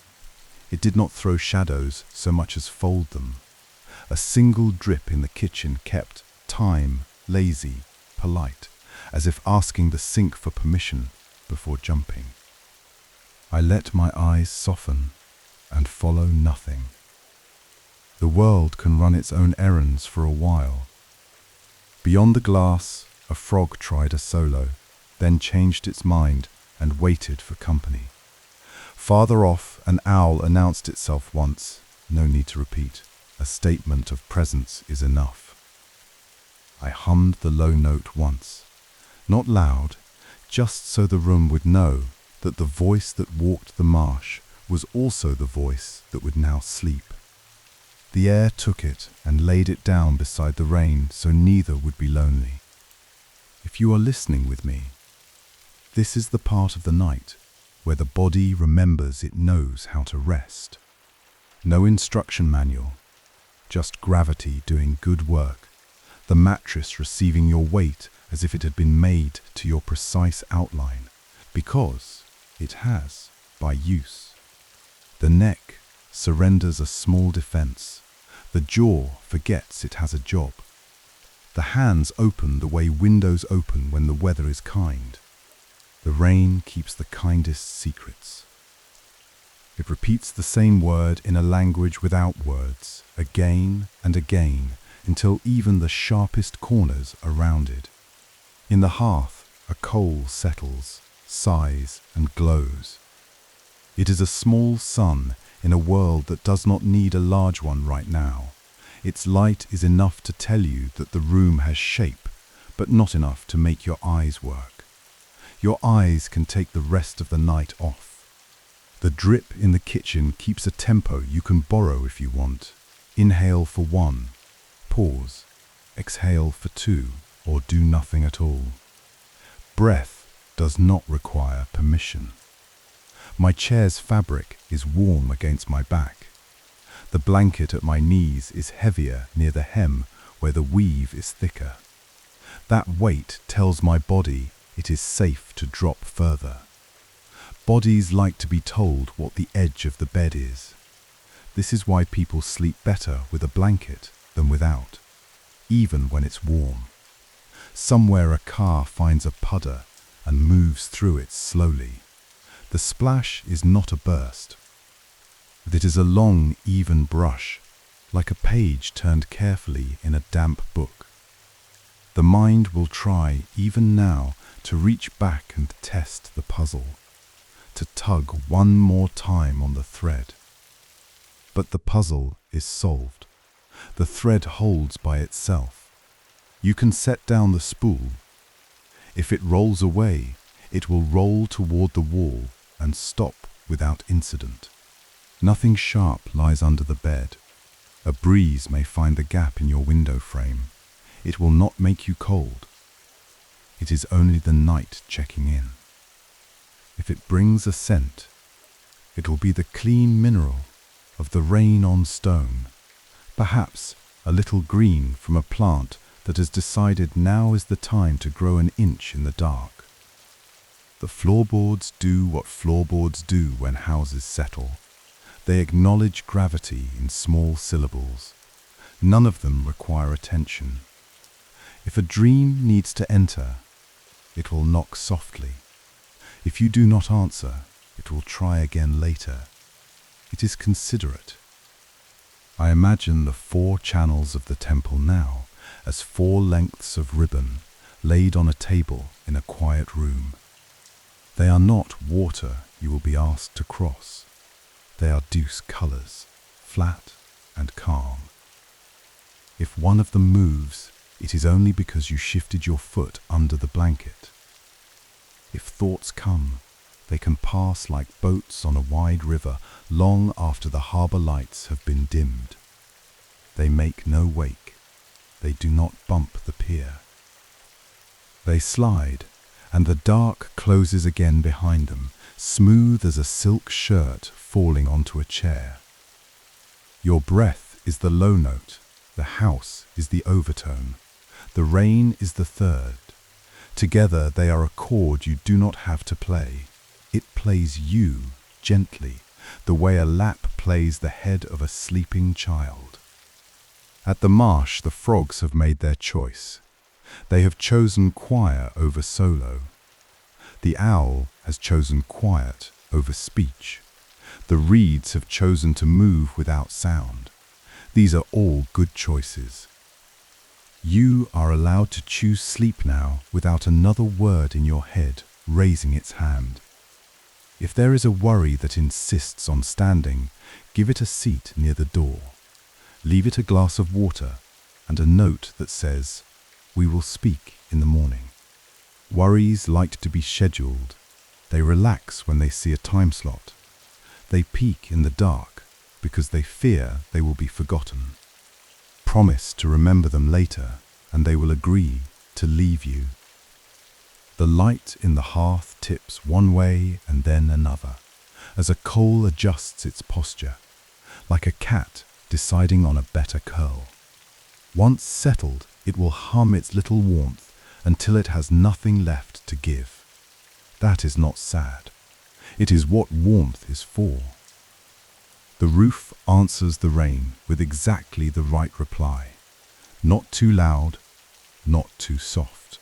It did not throw shadows so much as fold them. A single drip in the kitchen kept time lazy, polite, as if asking the sink for permission before jumping. I let my eyes soften and follow nothing. The world can run its own errands for a while. Beyond the glass, a frog tried a solo, then changed its mind and waited for company. Farther off, an owl announced itself once, no need to repeat. A statement of presence is enough. I hummed the low note once, not loud, just so the room would know that the voice that walked the marsh was also the voice that would now sleep. The air took it and laid it down beside the rain so neither would be lonely. If you are listening with me, this is the part of the night where the body remembers it knows how to rest. No instruction manual, just gravity doing good work, the mattress receiving your weight as if it had been made to your precise outline, because it has, by use. The neck surrenders a small defense. The jaw forgets it has a job. The hands open the way windows open when the weather is kind. The rain keeps the kindest secrets. It repeats the same word in a language without words, again and again, until even the sharpest corners are rounded. In the hearth, a coal settles, sighs, and glows. It is a small sun in a world that does not need a large one right now. Its light is enough to tell you that the room has shape, but not enough to make your eyes work. Your eyes can take the rest of the night off. The drip in the kitchen keeps a tempo you can borrow if you want. Inhale for 1, pause, exhale for 2, or do nothing at all. Breath does not require permission. My chair's fabric is warm against my back. The blanket at my knees is heavier near the hem where the weave is thicker. That weight tells my body it is safe to drop further. Bodies like to be told what the edge of the bed is. This is why people sleep better with a blanket than without, even when it's warm. Somewhere a car finds a puddle and moves through it slowly. The splash is not a burst. It is a long, even brush, like a page turned carefully in a damp book. The mind will try, even now, to reach back and test the puzzle, to tug one more time on the thread. But the puzzle is solved. The thread holds by itself. You can set down the spool. If it rolls away, it will roll toward the wall and stop without incident. Nothing sharp lies under the bed. A breeze may find the gap in your window frame. It will not make you cold. It is only the night checking in. If it brings a scent, it will be the clean mineral of the rain on stone, perhaps a little green from a plant that has decided now is the time to grow an inch in the dark. The floorboards do what floorboards do when houses settle. They acknowledge gravity in small syllables. None of them require attention. If a dream needs to enter, it will knock softly. If you do not answer, it will try again later. It is considerate. I imagine the 4 channels of the temple now as 4 lengths of ribbon laid on a table in a quiet room. They are not water you will be asked to cross. They are deuce colors, flat and calm. If one of them moves, it is only because you shifted your foot under the blanket. If thoughts come, they can pass like boats on a wide river long after the harbor lights have been dimmed. They make no wake. They do not bump the pier. They slide, and the dark closes again behind them, smooth as a silk shirt falling onto a chair. Your breath is the low note, the house is the overtone, the rain is the third. Together they are a chord you do not have to play. It plays you gently, the way a lap plays the head of a sleeping child. At the marsh, the frogs have made their choice. They have chosen choir over solo. The owl has chosen quiet over speech. The reeds have chosen to move without sound. These are all good choices. You are allowed to choose sleep now without another word in your head raising its hand. If there is a worry that insists on standing, give it a seat near the door. Leave it a glass of water and a note that says, "We will speak in the morning." Worries like to be scheduled. They relax when they see a time slot. They peek in the dark because they fear they will be forgotten. Promise to remember them later, and they will agree to leave you. The light in the hearth tips one way and then another, as a coal adjusts its posture, like a cat deciding on a better curl. Once settled, it will hum its little warmth until it has nothing left to give. That is not sad. It is what warmth is for. The roof answers the rain with exactly the right reply. Not too loud, not too soft.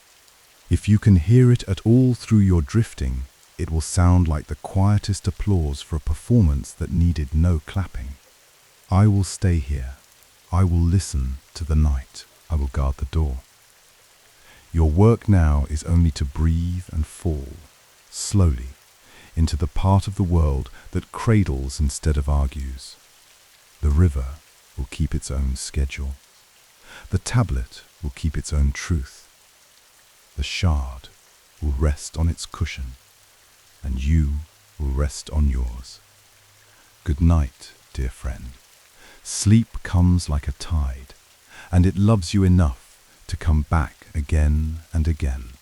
If you can hear it at all through your drifting, it will sound like the quietest applause for a performance that needed no clapping. I will stay here. I will listen to the night. I will guard the door. Your work now is only to breathe and fall, slowly, into the part of the world that cradles instead of argues. The river will keep its own schedule. The tablet will keep its own truth. The shard will rest on its cushion, and you will rest on yours. Good night, dear friend. Sleep comes like a tide, and it loves you enough to come back again and again.